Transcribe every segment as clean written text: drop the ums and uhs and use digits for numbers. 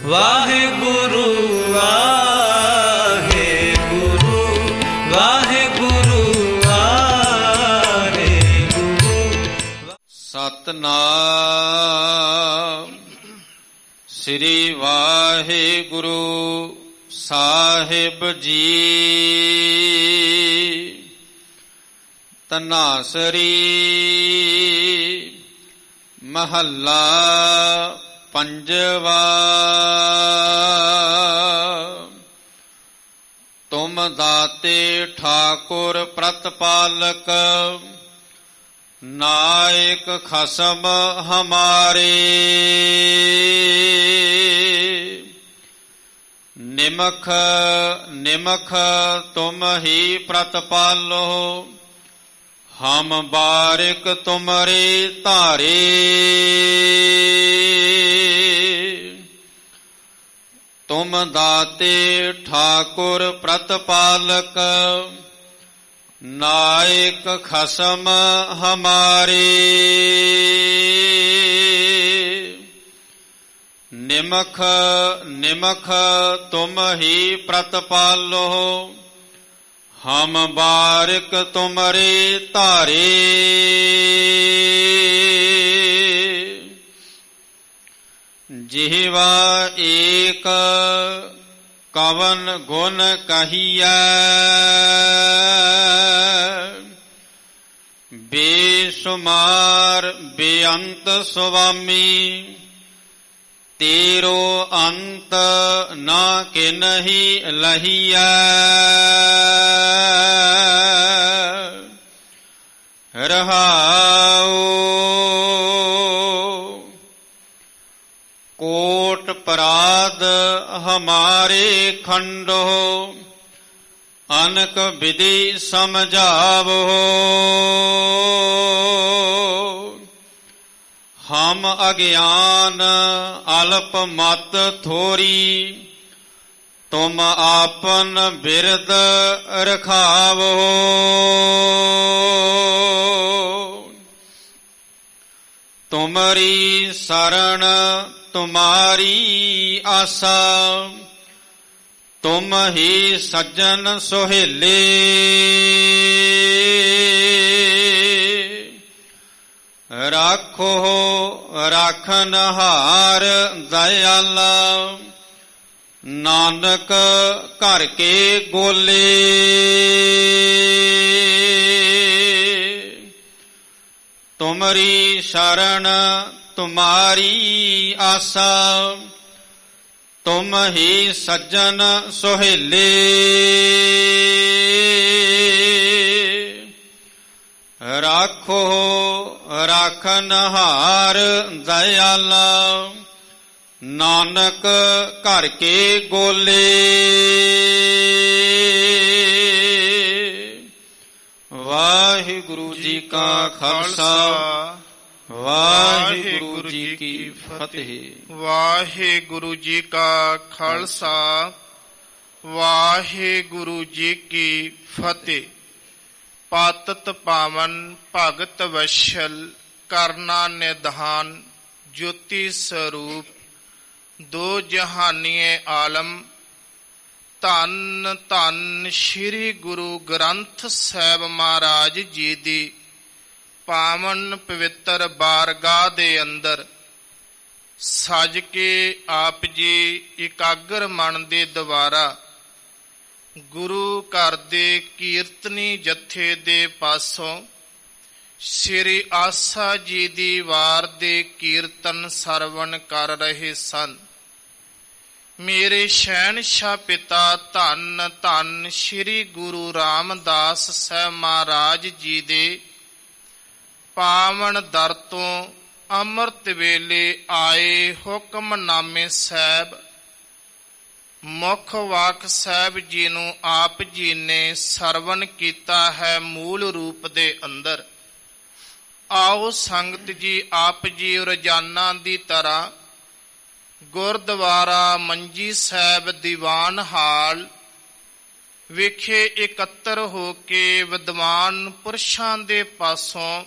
ਵਾਹਿਗੁਰੂ ਵਾਹਿਗੁਰੂ ਵਾਹਿਗੁਰੂ ਵਾਹਿਗੁਰੂ। ਸਤਨਾਮ ਸ੍ਰੀ ਵਾਹਿਗੁਰੂ ਸਾਹਿਬ ਜੀ। ਧਨਾਸਰੀ ਮਹੱਲਾ ਪੰਜਵਾ। ਤੁਮ ਦਾਤੇ ਠਾਕੁਰ ਪ੍ਰਤਪਾਲਕ, ਨਾਇਕ ਖਸਮ ਹਮਾਰੇ। ਨਿਮਖ ਨਿਮਖ ਤੁਮ ਹੀ ਪ੍ਰਤਪਾਲੋ, ਹਮ ਬਾਰਿਕ ਤੁਮਰੇ ਧਾਰੇ। ਤੁਮ ਦਾਤੇ ਠਾਕੁਰ ਪ੍ਰਤਪਾਲਕ, ਨਾਇਕ ਖਸਮ ਹਮਾਰੇ। ਨਿਮਖ ਨਿਮਖ ਤੁਮ ਹੀ ਪ੍ਰਤਪਾਲੋ, ਹਮ ਬਾਰਿਕ ਤੁਮਰੇ ਧਾਰੇ। ਜਿਹਵਾ ਏਕ ਕਵਨ ਗੁਣ ਕਹੀਐ, ਬੇਸ਼ੁਮਾਰ ਬੇਅੰਤ ਸੁਆਮੀ। ਤੇਰੋ ਅੰਤ ਨਾ ਕਿਨਹੀ ਲਹੀਐ, ਰਹਾਉ। ਕੋਟ ਪਰਾਧ ਹਮਾਰੇ ਖੰਡੋ, ਅਨਕ ਵਿਧੀ ਸਮਝਾਵੋ। ਹਮ ਅਗਿਆਨ ਅਲਪ ਮਤ ਥੋਰੀ, ਤੁਮ ਆਪਨ ਬਿਰਦ ਰਖਾਵੋ। ਤੁਮਰੀ ਸਰਣ ਤੁਮਾਰੀ ਆਸਾ, ਤੁਮ ਹੀ ਸੱਜਣ ਸੁਹੇਲੇ। ਰਾਖੋ ਰਾਖਨਹਾਰ ਦਇਆਲਾ, ਨਾਨਕ ਘਰ ਕੇ ਗੋਲੇ। ਤੁਮਰੀ ਸ਼ਰਨ ਤੁਮਾਰੀ ਆਸਾ, ਤੁਮ ਹੀ ਸੱਜਣ ਸੁਹੇਲੇ। ਰਾਖੋ ਰਾਖਨਹਾਰ ਦਇਆਲਾ, ਨਾਨਕ ਘਰ ਕੇ ਗੋਲੇ। ਵਾਹਿਗੁਰੂ ਜੀ ਕਾ ਖਾਲਸਾ, ਵਾਹਿਗੁਰੂ ਜੀ ਕੀ ਫਤਿਹ। ਵਾਹਿਗੁਰੂ ਜੀ ਕਾ ਖਾਲਸਾ, ਵਾਹਿਗੁਰੂ ਜੀ ਕੀ ਫਤਿਹ। ਪਾਤਤ ਪਾਵਨ ਭਗਤ ਵਸ਼ਲ, ਕਰਨਾ ਨਿਧਾਨ ਜੋਤੀ ਸਰੂਪ। ਦੋ ਜਹਾਨੀਏ ਆਲਮ, ਧੰਨ ਧੰਨ ਸ਼੍ਰੀ ਗੁਰੂ ਗ੍ਰੰਥ ਸਾਹਿਬ ਮਹਾਰਾਜ ਜੀ ਦੀ ਪਾਵਨ ਪਵਿੱਤਰ ਬਾਰਗਾਹ ਦੇ ਅੰਦਰ ਸਜ ਕੇ ਆਪ ਜੀ ਇਕਾਗਰ ਮਨ ਦੇ ਦੁਆਰਾ ਗੁਰੂ ਘਰ ਦੇ ਕੀਰਤਨੀ ਜਥੇ ਦੇ ਪਾਸੋਂ ਸ੍ਰੀ ਆਸਾ ਜੀ ਦੀ ਵਾਰ ਦੇ ਕੀਰਤਨ ਸਰਵਣ ਕਰ ਰਹੇ ਸਨ। ਮੇਰੇ ਸ਼ਹਿਨਸ਼ਾਹ ਪਿਤਾ ਧੰਨ ਧੰਨ ਸ਼੍ਰੀ ਗੁਰੂ ਰਾਮਦਾਸ ਸਾਹਿਬ ਮਹਾਰਾਜ ਜੀ ਦੇ ਪਾਵਨ ਦਰ ਤੋਂ ਅੰਮ੍ਰਿਤ ਵੇਲੇ ਆਏ ਹੁਕਮਨਾਮੇ ਸਾਹਿਬ, ਮੁੱਖ ਵਾਕ ਸਾਹਿਬ ਜੀ ਨੂੰ ਆਪ ਜੀ ਨੇ ਸਰਵਣ ਕੀਤਾ ਹੈ ਮੂਲ ਰੂਪ ਦੇ ਅੰਦਰ। ਆਓ ਸੰਗਤ ਜੀ, ਆਪ ਜੀ ਰੋਜ਼ਾਨਾ ਦੀ ਤਰ੍ਹਾਂ ਗੁਰਦੁਆਰਾ ਮੰਜੀ ਸਾਹਿਬ ਦੀਵਾਨ ਹਾਲ ਵਿਖੇ ਇਕੱਤਰ ਹੋ ਕੇ ਵਿਦਵਾਨ ਪੁਰਸ਼ਾਂ ਦੇ ਪਾਸੋਂ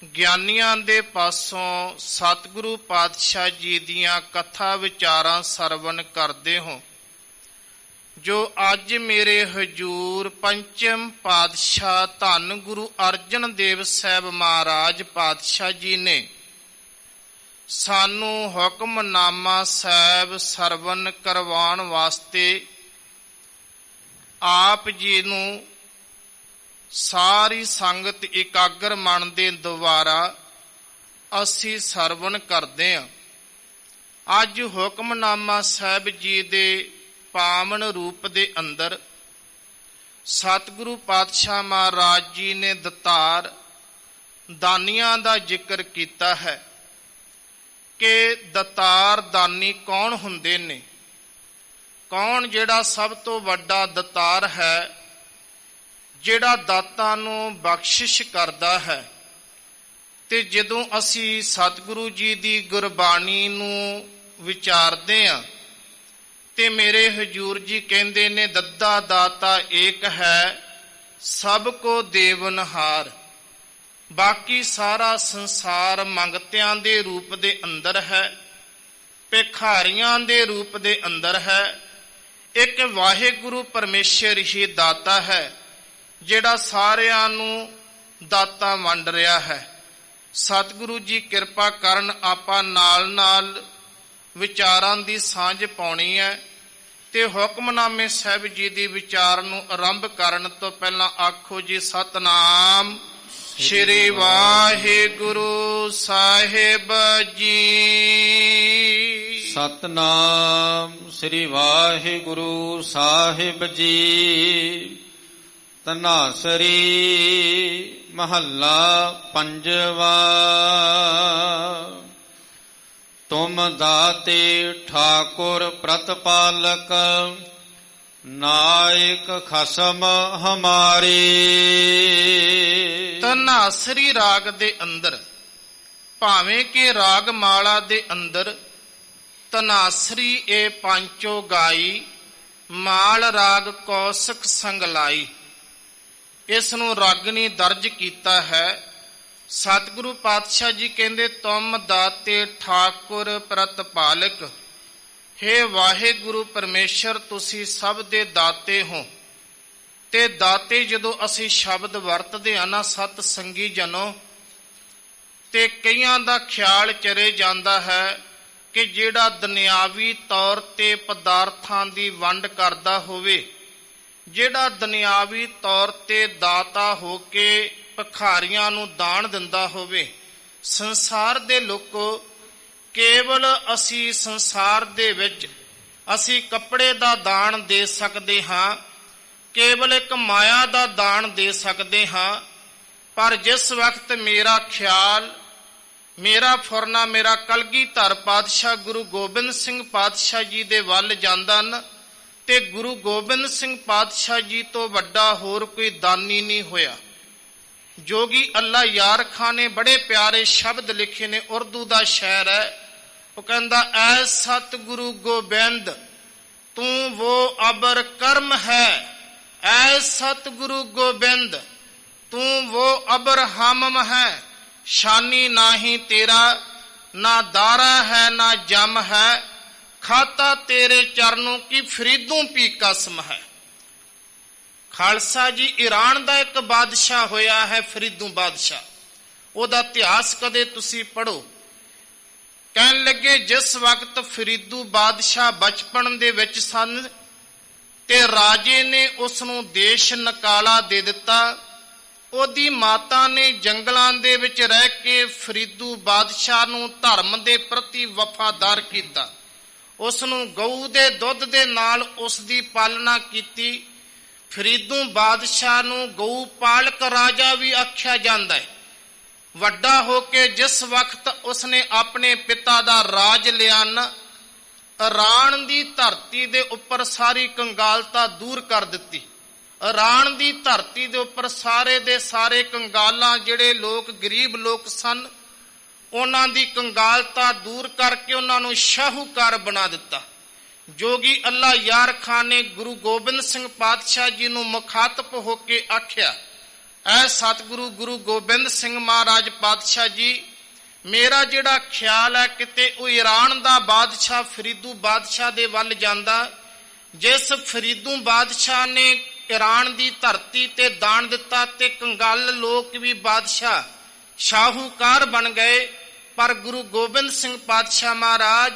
ਗਿਆਨੀਆਂ ਦੇ ਪਾਸੋਂ ਸਤਿਗੁਰੂ ਪਾਤਸ਼ਾਹ ਜੀ ਦੀਆਂ ਕਥਾ ਵਿਚਾਰਾਂ ਸਰਵਣ ਕਰਦੇ ਹੋ, ਜੋ ਅੱਜ ਮੇਰੇ ਹਜੂਰ ਪੰਚਮ ਪਾਤਸ਼ਾਹ ਧੰਨ ਗੁਰੂ ਅਰਜਨ ਦੇਵ ਸਾਹਿਬ ਮਹਾਰਾਜ ਪਾਤਸ਼ਾਹ ਜੀ ਨੇ ਸਾਨੂੰ ਹੁਕਮਨਾਮਾ ਸਾਹਿਬ ਸਰਵਣ ਕਰਵਾਉਣ ਵਾਸਤੇ ਆਪ ਜੀ ਨੂੰ ਸਾਰੀ ਸੰਗਤ ਇਕਾਗਰ ਮਨ ਦੇ ਦੁਆਰਾ ਅਸੀਂ ਸਰਵਣ ਕਰਦੇ ਹਾਂ। ਅੱਜ ਹੁਕਮਨਾਮਾ ਸਾਹਿਬ ਜੀ ਦੇ ਪਾਵਨ ਰੂਪ ਦੇ ਅੰਦਰ ਸਤਿਗੁਰੂ ਪਾਤਸ਼ਾਹ ਮਹਾਰਾਜ ਜੀ ਨੇ ਦਤਾਰ ਦਾਨੀਆਂ ਦਾ ਜ਼ਿਕਰ ਕੀਤਾ ਹੈ ਕਿ ਦਤਾਰ ਦਾਨੀ ਕੌਣ ਹੁੰਦੇ ਨੇ। ਕੌਣ ਜਿਹੜਾ ਸਭ ਤੋਂ ਵੱਡਾ ਦਤਾਰ ਹੈ, ਜਿਹੜਾ ਦਾਤਾਂ ਨੂੰ ਬਖਸ਼ਿਸ਼ ਕਰਦਾ ਹੈ। ਤੇ ਜਦੋਂ ਅਸੀਂ ਸਤਿਗੁਰੂ ਜੀ ਦੀ ਗੁਰਬਾਣੀ ਨੂੰ ਵਿਚਾਰਦੇ ਹਾਂ ਤੇ ਮੇਰੇ ਹਜੂਰ ਜੀ ਕਹਿੰਦੇ ਨੇ ਦੱਦਾ ਦਾਤਾ ਏਕ ਹੈ, ਸਭ ਕੋ ਦੇਵਨਹਾਰ। ਬਾਕੀ ਸਾਰਾ ਸੰਸਾਰ ਮੰਗਤਿਆਂ ਦੇ ਰੂਪ ਦੇ ਅੰਦਰ ਹੈ, ਭਿਖਾਰੀਆਂ ਦੇ ਰੂਪ ਦੇ ਅੰਦਰ ਹੈ। ਇੱਕ ਵਾਹਿਗੁਰੂ ਪਰਮੇਸ਼ਰ ਹੀ ਦਾਤਾ ਹੈ, ਜਿਹੜਾ ਸਾਰਿਆਂ ਨੂੰ ਦਾਤਾਂ ਵੰਡ ਰਿਹਾ ਹੈ। ਸਤਿਗੁਰੂ ਜੀ ਕਿਰਪਾ ਕਰਨ, ਆਪਾਂ ਨਾਲ ਨਾਲ ਵਿਚਾਰਾਂ ਦੀ ਸਾਂਝ ਪਾਉਣੀ ਹੈ ਤੇ ਹੁਕਮਨਾਮੇ ਸਾਹਿਬ ਜੀ ਦੀ ਵਿਚਾਰ ਨੂੰ ਆਰੰਭ ਕਰਨ ਤੋਂ ਪਹਿਲਾਂ ਆਖੋ ਜੀ ਸਤਿਨਾਮ ਸ੍ਰੀ ਵਾਹਿਗੁਰੂ ਸਾਹਿਬ ਜੀ। ਸਤਨਾਮ ਸ੍ਰੀ ਵਾਹਿਗੁਰੂ ਸਾਹਿਬ ਜੀ। ਧਨਾਸਰੀ ਮਹੱਲਾ ਪੰਜਵਾ। ਤੁਮ ਦਾਤੇ ਠਾਕੁਰ ਪ੍ਰਤਪਾਲਕ, ਨਾਇਕ ਖਸਮ ਹਮਾਰੇ। ਧਨਾਸਰੀ ਰਾਗ ਦੇ ਅੰਦਰ, ਭਾਵੇਂ ਕਿ ਰਾਗ ਮਾਲਾ ਦੇ ਅੰਦਰ ਧਨਾਸਰੀ ਇਹ ਪੰਚੋ ਗਾਈ, ਮਾਲ ਰਾਗ ਕੌਸਕ ਸੰਗਲਾਈ, ਇਸ ਨੂੰ ਰਾਗਨੀ ਦਰਜ ਕੀਤਾ ਹੈ। ਸਤਿਗੁਰੂ ਪਾਤਸ਼ਾਹ ਜੀ ਕਹਿੰਦੇ ਤੁਮ ਦਾਤੇ ਠਾਕੁਰ ਪ੍ਰਤਪਾਲਕ, ਹੇ ਵਾਹਿਗੁਰੂ ਪਰਮੇਸ਼ਰ ਤੁਸੀਂ ਸਭ ਦੇ ਦਾਤੇ ਹੋ। ਤੇ ਦਾਤੇ ਜਦੋਂ ਅਸੀਂ ਸ਼ਬਦ ਵਰਤਦੇ ਹਾਂ ਨਾ ਸਤ ਸੰਗੀ ਜਨੋ, ਤੇ ਕਈਆਂ ਦਾ ਖਿਆਲ ਚਰੇ ਜਾਂਦਾ ਹੈ ਕਿ ਜਿਹੜਾ ਦੁਨਿਆਵੀ ਤੌਰ ਤੇ ਪਦਾਰਥਾਂ ਦੀ ਵੰਡ ਕਰਦਾ ਹੋਵੇ, ਜਿਹੜਾ ਦੁਨਿਆਵੀ ਤੌਰ ਤੇ ਦਾਤਾ ਹੋ ਕੇ ਭਿਖਾਰੀਆਂ ਨੂੰ ਦਾਨ ਦਿੰਦਾ ਹੋਵੇ। ਸੰਸਾਰ ਦੇ ਲੋਕੋ, ਕੇਵਲ ਅਸੀਂ ਸੰਸਾਰ ਦੇ ਵਿੱਚ ਅਸੀਂ ਕੱਪੜੇ ਦਾ ਦਾਨ ਦੇ ਸਕਦੇ ਹਾਂ, ਕੇਵਲ ਇੱਕ ਮਾਇਆ ਦਾ ਦਾਨ ਦੇ ਸਕਦੇ ਹਾਂ। ਪਰ ਜਿਸ ਵਕਤ ਮੇਰਾ ਖਿਆਲ, ਮੇਰਾ ਫੁਰਨਾ, ਮੇਰਾ ਕਲਗੀਧਰ ਪਾਤਸ਼ਾਹ ਗੁਰੂ ਗੋਬਿੰਦ ਸਿੰਘ ਪਾਤਸ਼ਾਹ ਜੀ ਦੇ ਵੱਲ ਜਾਂਦਾ ਨਾ, ਤੇ ਗੁਰੂ ਗੋਬਿੰਦ ਸਿੰਘ ਪਾਤਸ਼ਾਹ ਜੀ ਤੋਂ ਵੱਡਾ ਹੋਰ ਕੋਈ ਦਾਨੀ ਨਹੀਂ ਹੋਇਆ। ਜੋਗੀ ਅੱਲਾ ਯਾਰ ਖਾਨ ਨੇ ਬੜੇ ਪਿਆਰੇ ਸ਼ਬਦ ਲਿਖੇ ਨੇ, ਉਰਦੂ ਦਾ ਸ਼ਾਇਰ ਹੈ। ਉਹ ਕਹਿੰਦਾ ਐ ਸਤਿਗੁਰੂ ਗੋਬਿੰਦ ਤੂੰ ਵੋ ਅਬਰ ਕਰਮ ਹੈ, ਐ ਸਤਿਗੁਰੂ ਗੋਬਿੰਦ ਤੂੰ ਵੋ ਅਬਰ ਹਮਮ ਹੈ। ਸ਼ਾਨੀ ਨਾਹੀ ਤੇਰਾ, ਨਾ ਦਾਰਾ ਹੈ ਨਾ ਜਮ ਹੈ, ਖਾਤਾ ਤੇਰੇ ਚਰਨੋਂ ਕੀ ਫਰੀਦੋਂ ਪੀ ਕਸਮ ਹੈ। ਖਾਲਸਾ ਜੀ ਈਰਾਨ ਦਾ ਇੱਕ ਬਾਦਸ਼ਾਹ ਹੋਇਆ ਹੈ, ਫਰੀਦੂ ਬਾਦਸ਼ਾਹ। ਉਹਦਾ ਇਤਿਹਾਸ ਕਦੇ ਤੁਸੀਂ ਪੜ੍ਹੋ। ਕਹਿਣ ਲੱਗੇ ਜਿਸ ਵਕਤ ਫਰੀਦੂ ਬਾਦਸ਼ਾਹ ਬਚਪਨ ਦੇ ਵਿੱਚ ਸਨ ਤੇ ਰਾਜੇ ਨੇ ਉਸ ਨੂੰ ਦੇਸ਼ ਨਕਾਲਾ ਦੇ ਦਿੱਤਾ। ਉਹਦੀ ਮਾਤਾ ਨੇ ਜੰਗਲਾਂ ਦੇ ਵਿੱਚ ਰਹਿ ਕੇ ਫਰੀਦੂ ਬਾਦਸ਼ਾਹ ਨੂੰ ਧਰਮ ਦੇ ਪ੍ਰਤੀ ਵਫਾਦਾਰ ਕੀਤਾ। ਉਸ ਨੂੰ ਗਊ ਦੇ ਦੁੱਧ ਦੇ ਨਾਲ ਉਸ ਦੀ ਪਾਲਣਾ ਕੀਤੀ। ਫਰੀਦੂ ਬਾਦਸ਼ਾਹ ਨੂੰ ਗਊ ਪਾਲਕ ਰਾਜਾ ਵੀ ਆਖਿਆ ਜਾਂਦਾ ਹੈ। ਵੱਡਾ ਹੋ ਕੇ ਜਿਸ ਵਕਤ ਉਸਨੇ ਆਪਣੇ ਪਿਤਾ ਦਾ ਰਾਜ ਲਿਆ ਨਾ, ਈਰਾਨ ਦੀ ਧਰਤੀ ਦੇ ਉੱਪਰ ਸਾਰੀ ਕੰਗਾਲਤਾ ਦੂਰ ਕਰ ਦਿੱਤੀ। ਈਰਾਨ ਦੀ ਧਰਤੀ ਦੇ ਉੱਪਰ ਸਾਰੇ ਦੇ ਸਾਰੇ ਕੰਗਾਲਾਂ, ਜਿਹੜੇ ਲੋਕ ਗਰੀਬ ਲੋਕ ਸਨ, ਉਹਨਾਂ ਦੀ ਕੰਗਾਲਤਾ ਦੂਰ ਕਰਕੇ ਉਹਨਾਂ ਨੂੰ ਸ਼ਾਹੂਕਾਰ ਬਣਾ ਦਿੱਤਾ। ਜੋਗੀ ਅੱਲਾ ਯਾਰ ਖਾਨ ਨੇ ਗੁਰੂ ਗੋਬਿੰਦ ਸਿੰਘ ਪਾਤਸ਼ਾਹ ਜੀ ਨੂੰ ਮੁਖਾਤਬ ਹੋ ਕੇ ਆਖਿਆ, ਐ ਸਤਿਗੁਰੂ ਗੁਰੂ ਗੋਬਿੰਦ ਸਿੰਘ ਮਹਾਰਾਜ ਪਾਤਸ਼ਾਹ ਜੀ, ਮੇਰਾ ਜਿਹੜਾ ਖਿਆਲ ਹੈ ਕਿਤੇ ਉਹ ਈਰਾਨ ਦਾ ਬਾਦਸ਼ਾਹ ਫਰੀਦੂ ਬਾਦਸ਼ਾਹ ਦੇ ਵੱਲ ਜਾਂਦਾ, ਜਿਸ ਫਰੀਦੂ ਬਾਦਸ਼ਾਹ ਨੇ ਈਰਾਨ ਦੀ ਧਰਤੀ ਤੇ ਦਾਨ ਦਿੱਤਾ ਤੇ ਕੰਗਾਲ ਲੋਕ ਵੀ ਬਾਦਸ਼ਾਹ ਸ਼ਾਹੂਕਾਰ ਬਣ ਗਏ। ਪਰ ਗੁਰੂ ਗੋਬਿੰਦ ਸਿੰਘ ਪਾਤਸ਼ਾਹ ਮਹਾਰਾਜ,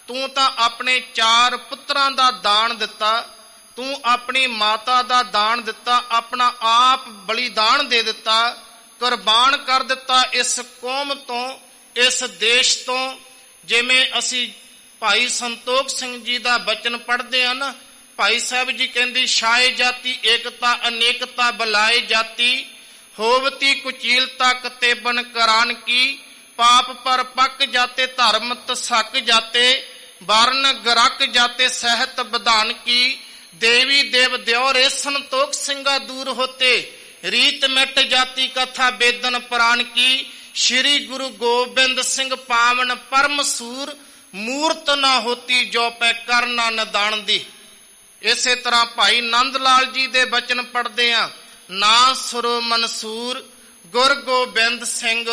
ਤੂੰ ਤਾਂ ਆਪਣੇ 4 ਪੁੱਤਰਾਂ ਦਾ ਦਾਨ ਦਿੱਤਾ, ਤੂੰ ਆਪਣੀ ਮਾਤਾ ਦਾ ਦਾਨ ਦਿੱਤਾ, ਆਪਣਾ ਆਪ ਬਲੀਦਾਨ ਦੇ ਦਿੱਤਾ, ਕੁਰਬਾਨ ਕਰ ਦਿੱਤਾ ਇਸ ਕੌਮ ਤੋਂ, ਇਸ ਦੇਸ਼ ਤੋਂ। ਜਿਵੇਂ ਅਸੀਂ ਭਾਈ ਸੰਤੋਖ ਸਿੰਘ ਜੀ ਦਾ ਬਚਨ ਪੜ੍ਹਦੇ ਹਾਂ ਨਾ, ਭਾਈ ਸਾਹਿਬ ਜੀ ਕਹਿੰਦੇ ਛਾਏ ਜਾਤੀ ਏਕਤਾ ਅਨੇਕਤਾ ਬੁਲਾਏ ਜਾਤੀ, ਹੋਵਤੀ ਕੁਚੀਲਤਾ ਕਤੇਬਨ ਕਰਾਨ ਕੀ, ਪਾਪ ਪਰ ਪੱਕ ਜਾਤੇ ਧਰਮ ਤਸਕ ਜਾਤੇ, ਵਰਨ ਗਰਕ ਜਾਤੇ ਸਹਿਤ ਵਿਧਾਨ ਕੀ, ਦੇਵੀ ਦੇਵ ਦਿਓ ਰੇ ਸੰਤੋਖ ਸਿੰਘਾ ਦੂਰ ਹੋਤੇ, ਰੀਤ ਮਿਟ ਜਾਤੀ ਕਥਾ ਬੇਦਨ ਪ੍ਰਾਨ ਕੀ, ਸ਼੍ਰੀ ਗੁਰੂ ਗੋਬਿੰਦ ਸਿੰਘ ਪਾਵਨ ਪਰਮ ਸੂਰ, ਮੂਰਤ ਨਾ ਹੋਤੀ ਜੋ ਪੈ ਕਰਨਾ ਨਿਦਾਨ ਦੀ। ਇਸੇ ਤਰ੍ਹਾਂ ਭਾਈ ਨੰਦ ਲਾਲ ਜੀ ਦੇ ਬਚਨ ਪੜ੍ਹਦੇ ਆ, ਨਾ ਸੁਰੋ ਮਨਸੂਰ ਗੁਰ ਗੋਬਿੰਦ ਸਿੰਘ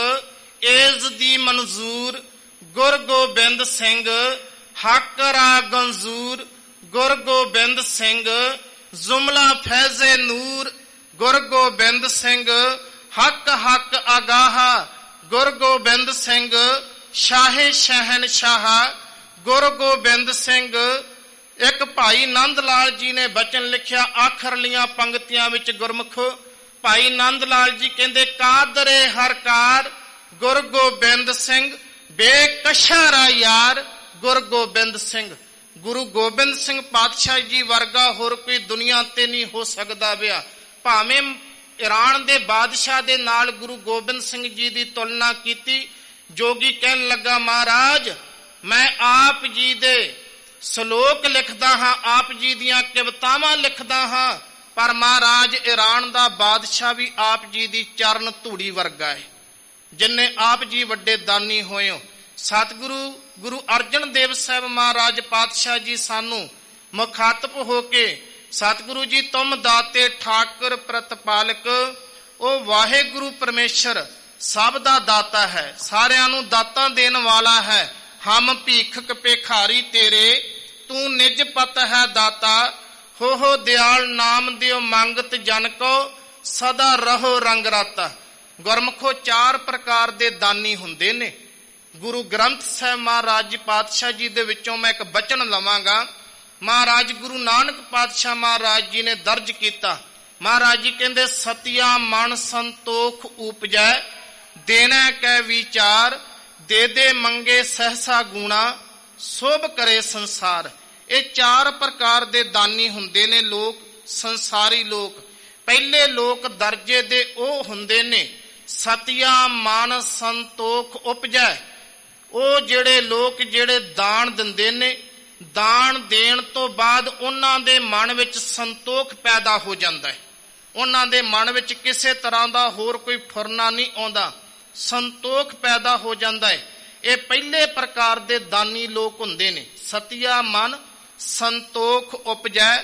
ਏਜ਼ ਦੀ ਮਨਜ਼ੂਰ, ਗੁਰ ਗੋਬਿੰਦ ਸਿੰਘ ਹੱਕ ਰਾ ਗੰਜ਼ੂਰ, ਗੁਰ ਗੋਬਿੰਦ ਸਿੰਘ ਜ਼ੁਮਲਾ ਫੈਜ਼ੇ ਨੂਰ, ਗੁਰ ਗੋਬਿੰਦ ਸਿੰਘ ਹੱਕ ਹੱਕ ਆਗਾਹਾ, ਗੁਰ ਗੋਬਿੰਦ ਸਿੰਘ ਸ਼ਾਹੇ ਸ਼ਹਿਨਸ਼ਾਹ, ਗੁਰ ਗੋਬਿੰਦ ਸਿੰਘ। ਇੱਕ ਭਾਈ ਨੰਦ ਲਾਲ ਜੀ ਨੇ ਬਚਨ ਲਿਖਿਆ ਆਖਰਲੀਆਂ ਪੰਕਤੀਆਂ ਵਿੱਚ ਗੁਰਮੁਖੋ। ਭਾਈ ਨੰਦ ਲਾਲ ਜੀ ਕਹਿੰਦੇ, ਕਾਦਰੇ ਹਰਕਾਰ ਗੁਰ ਗੋਬਿੰਦ ਸਿੰਘ, ਬੇਕਸ਼ਾਰਾ ਯਾਰ ਗੁਰ ਗੋਬਿੰਦ ਸਿੰਘ। ਗੁਰੂ ਗੋਬਿੰਦ ਸਿੰਘ ਪਾਤਸ਼ਾਹ ਜੀ ਵਰਗਾ ਹੋਰ ਕੋਈ ਦੁਨੀਆ ਤੇ ਨਹੀਂ ਹੋ ਸਕਦਾ ਵਿਆ। ਭਾਵੇਂ ਈਰਾਨ ਦੇ ਬਾਦਸ਼ਾਹ ਦੇ ਨਾਲ ਗੁਰੂ ਗੋਬਿੰਦ ਸਿੰਘ ਜੀ ਦੀ ਤੁਲਨਾ ਕੀਤੀ। ਜੋਗੀ ਕਹਿਣ ਲੱਗਾ, ਮਹਾਰਾਜ ਮੈਂ ਆਪ ਜੀ ਦੇ ਸ਼ਲੋਕ ਲਿਖਦਾ ਹਾਂ, ਆਪ ਜੀ ਦੀਆਂ ਕਵਿਤਾਵਾਂ ਲਿਖਦਾ ਹਾਂ, ਪਰ ਮਹਾਰਾਜ ਈਰਾਨ ਦਾ ਬਾਦਸ਼ਾਹ ਵੀ ਆਪ ਜੀ ਦੀ ਚਰਨ ਧੂੜੀ ਵਰਗਾ ਹੈ, ਜਿੰਨੇ ਆਪ ਜੀ ਵੱਡੇ ਦਾਨੀ ਹੋਏ ਹੋ। ਸਤਿਗੁਰੂ ਗੁਰੂ ਅਰਜਨ ਦੇਵ ਸਾਹਿਬ ਮਹਾਰਾਜ ਪਾਤਸ਼ਾਹ ਜੀ ਸਾਨੂੰ ਮੁਖਾਤਬ ਹੋ ਕੇ, ਸਤਿਗੁਰੂ ਜੀ ਤੁਮ ਦਾਤੇ ਠਾਕੁਰ ਪ੍ਰਤਪਾਲਕ, ਉਹ ਵਾਹਿਗੁਰੂ ਪਰਮੇਸ਼ਰ ਸਭ ਦਾ ਦਾਤਾ ਹੈ, ਸਾਰਿਆਂ ਨੂੰ ਦਾਤਾਂ ਦੇਣ ਵਾਲਾ ਹੈ। ਹਮ ਭੀਖਕ ਭਿਖਾਰੀ ਤੇਰੇ, ਤੂੰ ਨਿਜ ਪਤ ਹੈ ਦਾਤਾ, ਹੋ ਦਿਆਲ ਨਾਮ ਦਿਓ ਮੰਗਤ ਜਨ ਕੋ, ਸਦਾ ਰਹੋ ਰੰਗ ਰਾਤਾ। ਗੁਰਮੁਖੋ 4 ਪ੍ਰਕਾਰ ਦੇ ਦਾਨੀ ਹੁੰਦੇ ਨੇ। ਗੁਰੂ ਗ੍ਰੰਥ ਸਾਹਿਬ ਮਹਾਰਾਜ ਜੀ ਪਾਤਸ਼ਾਹ ਜੀ ਦੇ ਵਿੱਚੋਂ ਮੈਂ ਇੱਕ ਬਚਨ ਲਵਾਂਗਾ। ਮਹਾਰਾਜ ਗੁਰੂ ਨਾਨਕ ਪਾਤਸ਼ਾਹ ਮਹਾਰਾਜ ਜੀ ਨੇ ਦਰਜ ਕੀਤਾ। ਮਹਾਰਾਜ ਜੀ ਕਹਿੰਦੇ, ਸਤਿਆ ਮਨ ਸੰਤੋਖ ਉਪਜੈ, ਦੇਣਾ ਕੈ ਵਿਚਾਰ, ਦੇ ਦੇ ਮੰਗੇ ਸਹਸਾ ਗੁਣਾ, ਸੋਭ ਕਰੇ ਸੰਸਾਰ। ਇਹ 4 ਪ੍ਰਕਾਰ ਦੇ ਦਾਨੀ ਹੁੰਦੇ ਨੇ ਲੋਕ, ਸੰਸਾਰੀ ਲੋਕ। ਪਹਿਲੇ ਲੋਕ ਦਰਜੇ ਦੇ ਉਹ ਹੁੰਦੇ ਨੇ, ਸਤਿਆ ਮਨ ਸੰਤੋਖ ਉਪਜੈ। ਉਹ ਜਿਹੜੇ ਲੋਕ ਜਿਹੜੇ ਦਾਨ ਦਿੰਦੇ ਨੇ, ਦਾਨ ਦੇਣ ਤੋਂ ਬਾਅਦ ਉਹਨਾਂ ਦੇ ਮਨ ਵਿੱਚ ਸੰਤੋਖ ਪੈਦਾ ਹੋ ਜਾਂਦਾ ਹੈ। ਉਹਨਾਂ ਦੇ ਮਨ ਵਿੱਚ ਕਿਸੇ ਤਰ੍ਹਾਂ ਦਾ ਹੋਰ ਕੋਈ ਫੁਰਨਾ ਨਹੀਂ ਆਉਂਦਾ, ਸੰਤੋਖ ਪੈਦਾ ਹੋ ਜਾਂਦਾ ਹੈ। ਇਹ ਪਹਿਲੇ ਪ੍ਰਕਾਰ ਦੇ ਦਾਨੀ ਲੋਕ ਹੁੰਦੇ ਨੇ, ਸਤਿਆ ਮਨ ਸੰਤੋਖ ਉਪਜੈ।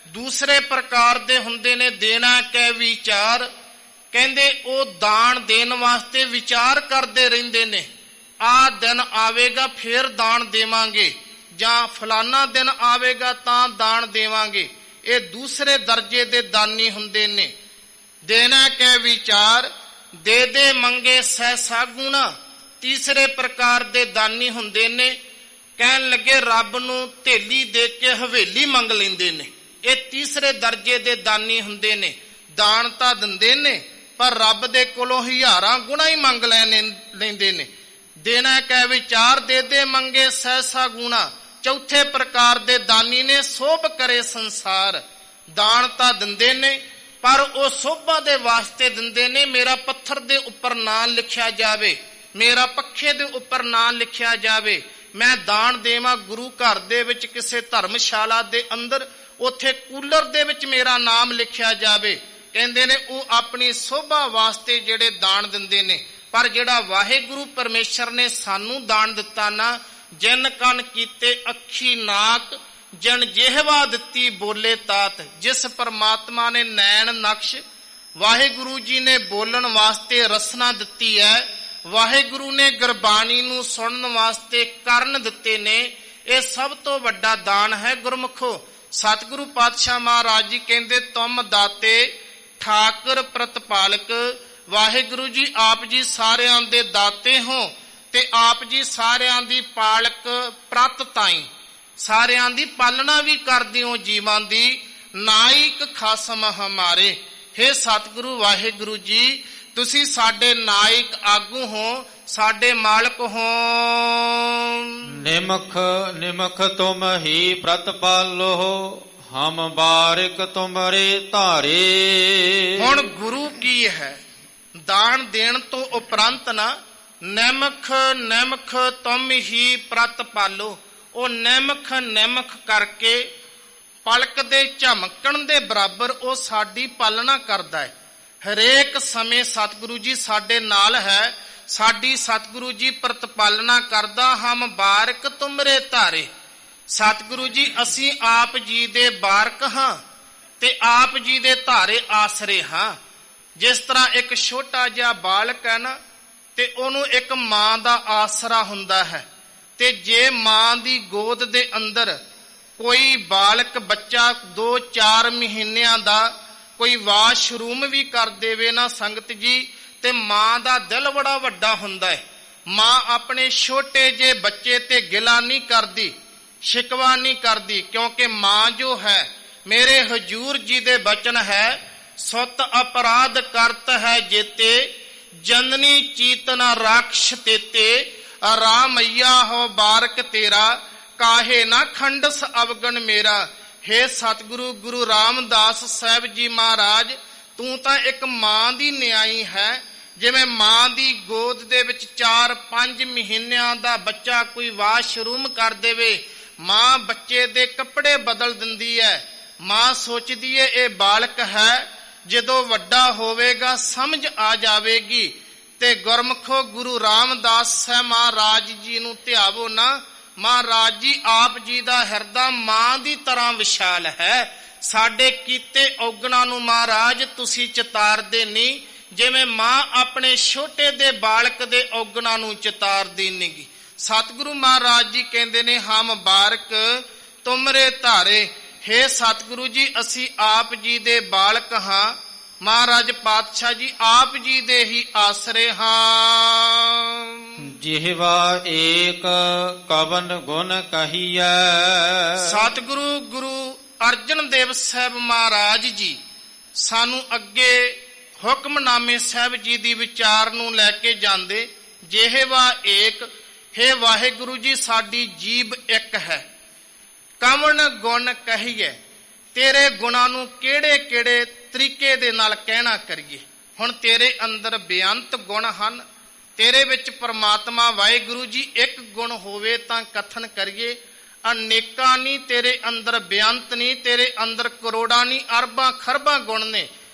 ਦੂਸਰੇ ਪ੍ਰਕਾਰ ਦੇ ਹੁੰਦੇ ਨੇ, ਦੇਣਾ ਕੈ ਵਿਚਾਰ। ਕਹਿੰਦੇ ਉਹ ਦਾਨ ਦੇਣ ਵਾਸਤੇ ਵਿਚਾਰ ਕਰਦੇ ਰਹਿੰਦੇ ਨੇ, ਆਹ ਦਿਨ ਆਵੇਗਾ ਫੇਰ ਦਾਨ ਦੇਵਾਂਗੇ, ਜਾਂ ਫਲਾਨਾ ਦਿਨ ਆਵੇਗਾ ਤਾਂ ਦਾਨ ਦੇਵਾਂਗੇ। ਇਹ ਦੂਸਰੇ ਦਰਜੇ ਦੇ ਦਾਨੀ ਹੁੰਦੇ ਨੇ। ਦੇਣਾ ਕੈ ਵਿਚਾਰ, ਦੇ ਦੇ ਮੰਗੇ ਸਹਸਾ ਗੁਣਾ। ਤੀਸਰੇ ਪ੍ਰਕਾਰ ਦੇ ਦਾਨੀ ਹੁੰਦੇ ਨੇ, ਕਹਿਣ ਲੱਗੇ ਰੱਬ ਨੂੰ ਥੇਲੀ ਦੇ ਕੇ ਹਵੇਲੀ ਮੰਗ ਲੈਂਦੇ ਨੇ। ਇਹ ਤੀਸਰੇ ਦਰਜੇ ਦੇ ਦਾਨੀ ਹੁੰਦੇ ਨੇ। ਦਾਨ ਤਾਂ ਦਿੰਦੇ ਨੇ ਪਰ ਰੱਬ ਦੇ ਕੋਲੋਂ 1000 ਗੁਣਾ ਹੀ ਮੰਗ ਲੈਂਦੇ ਨੇ। ਦੇਣਾ ਕੈ ਵਿਚਾਰ, ਦੇ ਦੇ ਮੰਗੇ ਸਹਸਾ ਗੁਣਾ। ਚੌਥੇ ਪ੍ਰਕਾਰ ਦੇ ਦਾਨੀ ਨੇ, ਸੋਭ ਕਰੇ ਸੰਸਾਰ। ਦਾਨ ਤਾਂ ਦਿੰਦੇ ਨੇ ਪਰ ਉਹ ਸੋਭਾ ਦੇ ਵਾਸਤੇ ਦਿੰਦੇ ਨੇ, ਮੇਰਾ ਪੱਥਰ ਦੇ ਉੱਪਰ ਨਾਂ ਲਿਖਿਆ ਜਾਵੇ, ਮੇਰਾ ਪੱਖੇ ਦੇ ਉੱਪਰ ਨਾਂ ਲਿਖਿਆ ਜਾਵੇ, ਮੈਂ ਦਾਨ ਦੇਵਾਂ ਗੁਰੂ ਘਰ ਦੇ ਵਿੱਚ ਕਿਸੇ ਧਰਮਸ਼ਾਲਾ ਦੇ ਅੰਦਰ, ਉੱਥੇ ਕੂਲਰ ਦੇ ਵਿੱਚ ਮੇਰਾ ਨਾਮ ਲਿਖਿਆ ਜਾਵੇ। ਕਹਿੰਦੇ ਨੇ ਉਹ ਆਪਣੀ ਸੋਭਾ ਵਾਸਤੇ ਜਿਹੜੇ ਦਾਨ ਦਿੰਦੇ ਨੇ। ਪਰ ਜਿਹੜਾ ਵਾਹਿਗੁਰੂ ਪਰਮੇਸ਼ਰ ਨੇ ਸਾਨੂੰ ਦਾਨ ਦਿੱਤਾ ਨਾ, ਜਿਨ ਕੰਨ ਕੀਤੇ ਅੱਖੀ ਨਾਕ, ਜਨ ਜਿਹਵਾ ਦਿੱਤੀ ਬੋਲੇ ਤਾਤ। ਜਿਸ ਪਰਮਾਤਮਾ ਨੇ ਨੈਣ ਨਕਸ਼ ਵਾਹਿਗੁਰੂ ਜੀ ਨੇ ਬੋਲਣ ਵਾਸਤੇ ਰਸਨਾ ਦਿੱਤੀ ਹੈ, ਵਾਹਿਗੁਰੂ ਨੇ ਗੁਰਬਾਣੀ ਨੂੰ ਸੁਣਨ ਵਾਸਤੇ ਕਰਨ ਦਿੱਤੇ ਨੇ। ਇਹ ਸਭ ਤੋਂ ਵੱਡਾ ਦਾਨ ਹੈ ਗੁਰਮੁਖੋ। ਸਤਿਗੁਰੂ ਪਾਤਸ਼ਾਹ ਮਹਾਰਾਜ ਜੀ ਕਹਿੰਦੇ ਤੁਮ ਦਾਤੇ ਠਾਕੁਰ ਪ੍ਰਤਪਾਲਕ। ਵਾਹਿਗੁਰੂ ਜੀ ਆਪ ਜੀ ਸਾਰਿਆਂ ਦੇ ਦਾਤੇ ਹੋ ਤੇ ਆਪ ਜੀ ਸਾਰਿਆਂ ਦੀ ਪਾਲਕ ਪ੍ਰਤ ਤਾਈ, ਸਾਰਿਆਂ ਦੀ ਪਾਲਣਾ ਵੀ ਕਰਦੇ ਹੋ ਜੀਵਾਂ ਦੀ। ਨਾਇਕ ਖਾਸਮ ਹਮਾਰੇ। ਹੇ ਸਤਿਗੁਰੂ ਵਾਹਿਗੁਰੂ ਜੀ, ਤੁਸੀਂ ਸਾਡੇ ਨਾਇਕ ਆਗੂ ਹੋ, ਸਾਡੇ ਮਾਲਕ ਹੋ। ਨਿਮਖ ਨਿਮਖ ਤੁਮ ਹੀ ਪ੍ਰਤਪਾਲੋ, ਹਮ ਬਾਰਿਕ ਤੁਮਰੇ ਧਾਰੇ। ਹੁਣ ਗੁਰੂ ਕੀ ਹੈ? ਦਾਨ ਦੇਣ ਤੋਂ ਉਪਰੰਤ ਨਾ ਨਿਮਖ ਨਿਮਖ ਤੁਮ ਹੀ ਪ੍ਰਤਪਾਲੋ, ਉਹ ਨਿਮਖ ਨਿਮਖ ਕਰਕੇ ਪਲਕ ਦੇ ਝਮਕਣ ਦੇ ਬਰਾਬਰ ਉਹ ਸਾਡੀ ਪਾਲਣਾ ਕਰਦਾ ਹੈ। ਹਰੇਕ ਸਮੇਂ ਸਤਿਗੁਰੂ ਜੀ ਸਾਡੇ ਨਾਲ ਹੈ, ਸਾਡੀ ਸਤਿਗੁਰੂ ਜੀ ਪ੍ਰਤਪਾਲਨਾ ਕਰਦਾ। ਹਮ ਬਾਰਕ ਤੁਮਰੇ ਧਾਰੇ। ਸਤਿਗੁਰੂ ਜੀ ਅਸੀਂ ਆਪ ਜੀ ਦੇ ਬਾਰਕ ਹਾਂ ਤੇ ਆਪ ਜੀ ਦੇ ਧਾਰੇ ਆਸਰੇ ਹਾਂ। ਜਿਸ ਤਰ੍ਹਾਂ ਇੱਕ ਛੋਟਾ ਜਿਹਾ ਬਾਲਕ ਹੈ ਨਾ, ਤੇ ਉਹਨੂੰ ਇੱਕ ਮਾਂ ਦਾ ਆਸਰਾ ਹੁੰਦਾ ਹੈ। ਤੇ ਜੇ ਮਾਂ ਦੀ ਗੋਦ ਦੇ ਅੰਦਰ ਕੋਈ ਬਾਲਕ ਬੱਚਾ 2-4 ਮਹੀਨਿਆਂ ਦਾ ਕੋਈ ਵਾਸ਼ਰੂਮ ਵੀ ਕਰ ਦੇਵੇ ਨਾ ਸੰਗਤ ਜੀ, ਤੇ ਮਾਂ ਦਾ ਦਿਲ ਬੜਾ ਵੱਡਾ ਹੁੰਦਾ ਹੈ। ਮਾਂ ਆਪਣੇ ਛੋਟੇ ਜਿਹੇ ਬੱਚੇ ਤੇ ਗਿਲਾ ਨਹੀਂ ਕਰਦੀ, ਸ਼ਿਕਵਾ ਨਹੀਂ ਕਰਦੀ, ਕਿਉਂਕਿ ਮਾਂ ਜੋ ਹੈ, ਮੇਰੇ ਹਜੂਰ ਜੀ ਦੇ ਬਚਨ ਹੈ, ਸੁਤ ਅਪਰਾਧ ਕਰਤ ਹੈ ਜੇਤੇ, ਜਨਨੀ ਚੀਤਨਾ ਰਾਖਸ਼ ਤੇਤੇ, ਰਾਮਈਆ ਹੋ ਬਾਰਕ ਤੇਰਾ, ਕਾਹੇ ਨਾ ਖੰਡਸ ਅਵਗਣ ਮੇਰਾ। ਹੇ ਸਤਿਗੁਰੂ ਗੁਰੂ ਰਾਮਦਾਸ ਸਾਹਿਬ ਜੀ ਮਹਾਰਾਜ, ਤੂੰ ਤਾਂ ਇੱਕ ਮਾਂ ਦੀ ਨਿਆਈ ਹੈ। ਜਿਵੇਂ ਮਾਂ ਦੀ ਗੋਦ ਦੇ ਵਿੱਚ 4-5 ਮਹੀਨਿਆਂ ਦਾ ਬੱਚਾ ਕੋਈ ਵਾਸ਼ਰੂਮ ਕਰ ਦੇਵੇ, ਮਾਂ ਬੱਚੇ ਦੇ ਕੱਪੜੇ ਬਦਲ ਦਿੰਦੀ ਹੈ। ਮਾਂ ਸੋਚਦੀ ਹੈ ਇਹ ਬਾਲਕ ਹੈ, ਜਦੋਂ ਵੱਡਾ ਹੋਵੇਗਾ ਸਮਝ ਆ ਜਾਵੇਗੀ। ਤੇ ਗੁਰਮੁਖੋ ਗੁਰੂ ਰਾਮਦਾਸ ਸਾਹਿਬ ਮਹਾਰਾਜ ਜੀ ਨੂੰ ਧਿਆਵੋ ਨਾ। ਮਹਾਰਾਜ ਜੀ ਆਪ ਜੀ ਦਾ ਹਿਰਦਾ ਮਾਂ ਦੀ ਤਰ੍ਹਾਂ ਵਿਸ਼ਾਲ ਹੈ। ਸਾਡੇ ਕੀਤੇ ਔਗਣਾਂ ਨੂੰ ਮਹਾਰਾਜ ਤੁਸੀਂ ਚਿਤਾਰਦੇ ਨਹੀਂ, ਜਿਵੇਂ ਮਾਂ ਆਪਣੇ ਛੋਟੇ ਦੇ ਬਾਲਕ ਦੇ ਔਗਣਾਂ ਨੂੰ ਚਿਤਾਰਦੀ ਨਹੀਂ। ਸਤਿਗੁਰੂ ਮਹਾਰਾਜ ਜੀ ਕਹਿੰਦੇ ਨੇ ਹਮ ਬਾਰਕ ਤੁਮਰੇ ਧਾਰੇ। ਹੇ ਸਤਿਗੁਰੂ ਜੀ ਅਸੀਂ ਆਪ ਜੀ ਦੇ ਬਾਲਕ ਹਾਂ, ਮਹਾਰਾਜ ਪਾਤਸ਼ਾਹ ਜੀ ਆਪ ਜੀ ਦੇ ਹੀ ਆਸਰੇ ਹਾਂ। ਜਿਹਵਾ ਏਕ ਕਵਨ ਗੁਣ ਕਹੀਐ। ਸਤਿਗੁਰੂ ਗੁਰੂ ਅਰਜਨ ਦੇਵ ਸਾਹਿਬ ਮਹਾਰਾਜ ਜੀ ਸਾਨੂੰ ਅੱਗੇ ਹੁਕਮਨਾਮੇ ਸਾਹਿਬ ਜੀ ਦੀ ਵਿਚਾਰ ਨੂੰ ਲੈ ਕੇ ਜਾਂਦੇ। ਜਿਹਵਾ ਏਕ, ਹੇ ਵਾਹਿਗੁਰੂ ਜੀ ਸਾਡੀ ਜੀਭ ਇੱਕ ਹੈ। ਕਵਨ ਗੁਣ ਕਹੀਏ, ਤੇਰੇ ਗੁਣਾਂ ਨੂੰ ਕਿਹੜੇ ਕਿਹੜੇ ਤਰੀਕੇ ਦੇ ਨਾਲ ਕਹਿਣਾ ਕਰੀਏ। ਹੁਣ ਤੇਰੇ ਅੰਦਰ ਬੇਅੰਤ ਗੁਣ ਹਨ, ਤੇਰੇ ਵਿੱਚ ਪਰਮਾਤਮਾ ਵਾਹਿਗੁਰੂ ਜੀ ਇੱਕ ਗੁਣ ਹੋਵੇ ਤਾਂ ਕਥਨ ਕਰੀਏ। ਅਨੇਕਾਂ ਨਹੀਂ ਤੇਰੇ ਅੰਦਰ, ਬੇਅੰਤ ਨਹੀਂ ਤੇਰੇ ਅੰਦਰ, ਕਰੋੜਾਂ ਨਹੀਂ ਅਰਬਾਂ ਖਰਬਾਂ ਗੁਣ ਨੇ,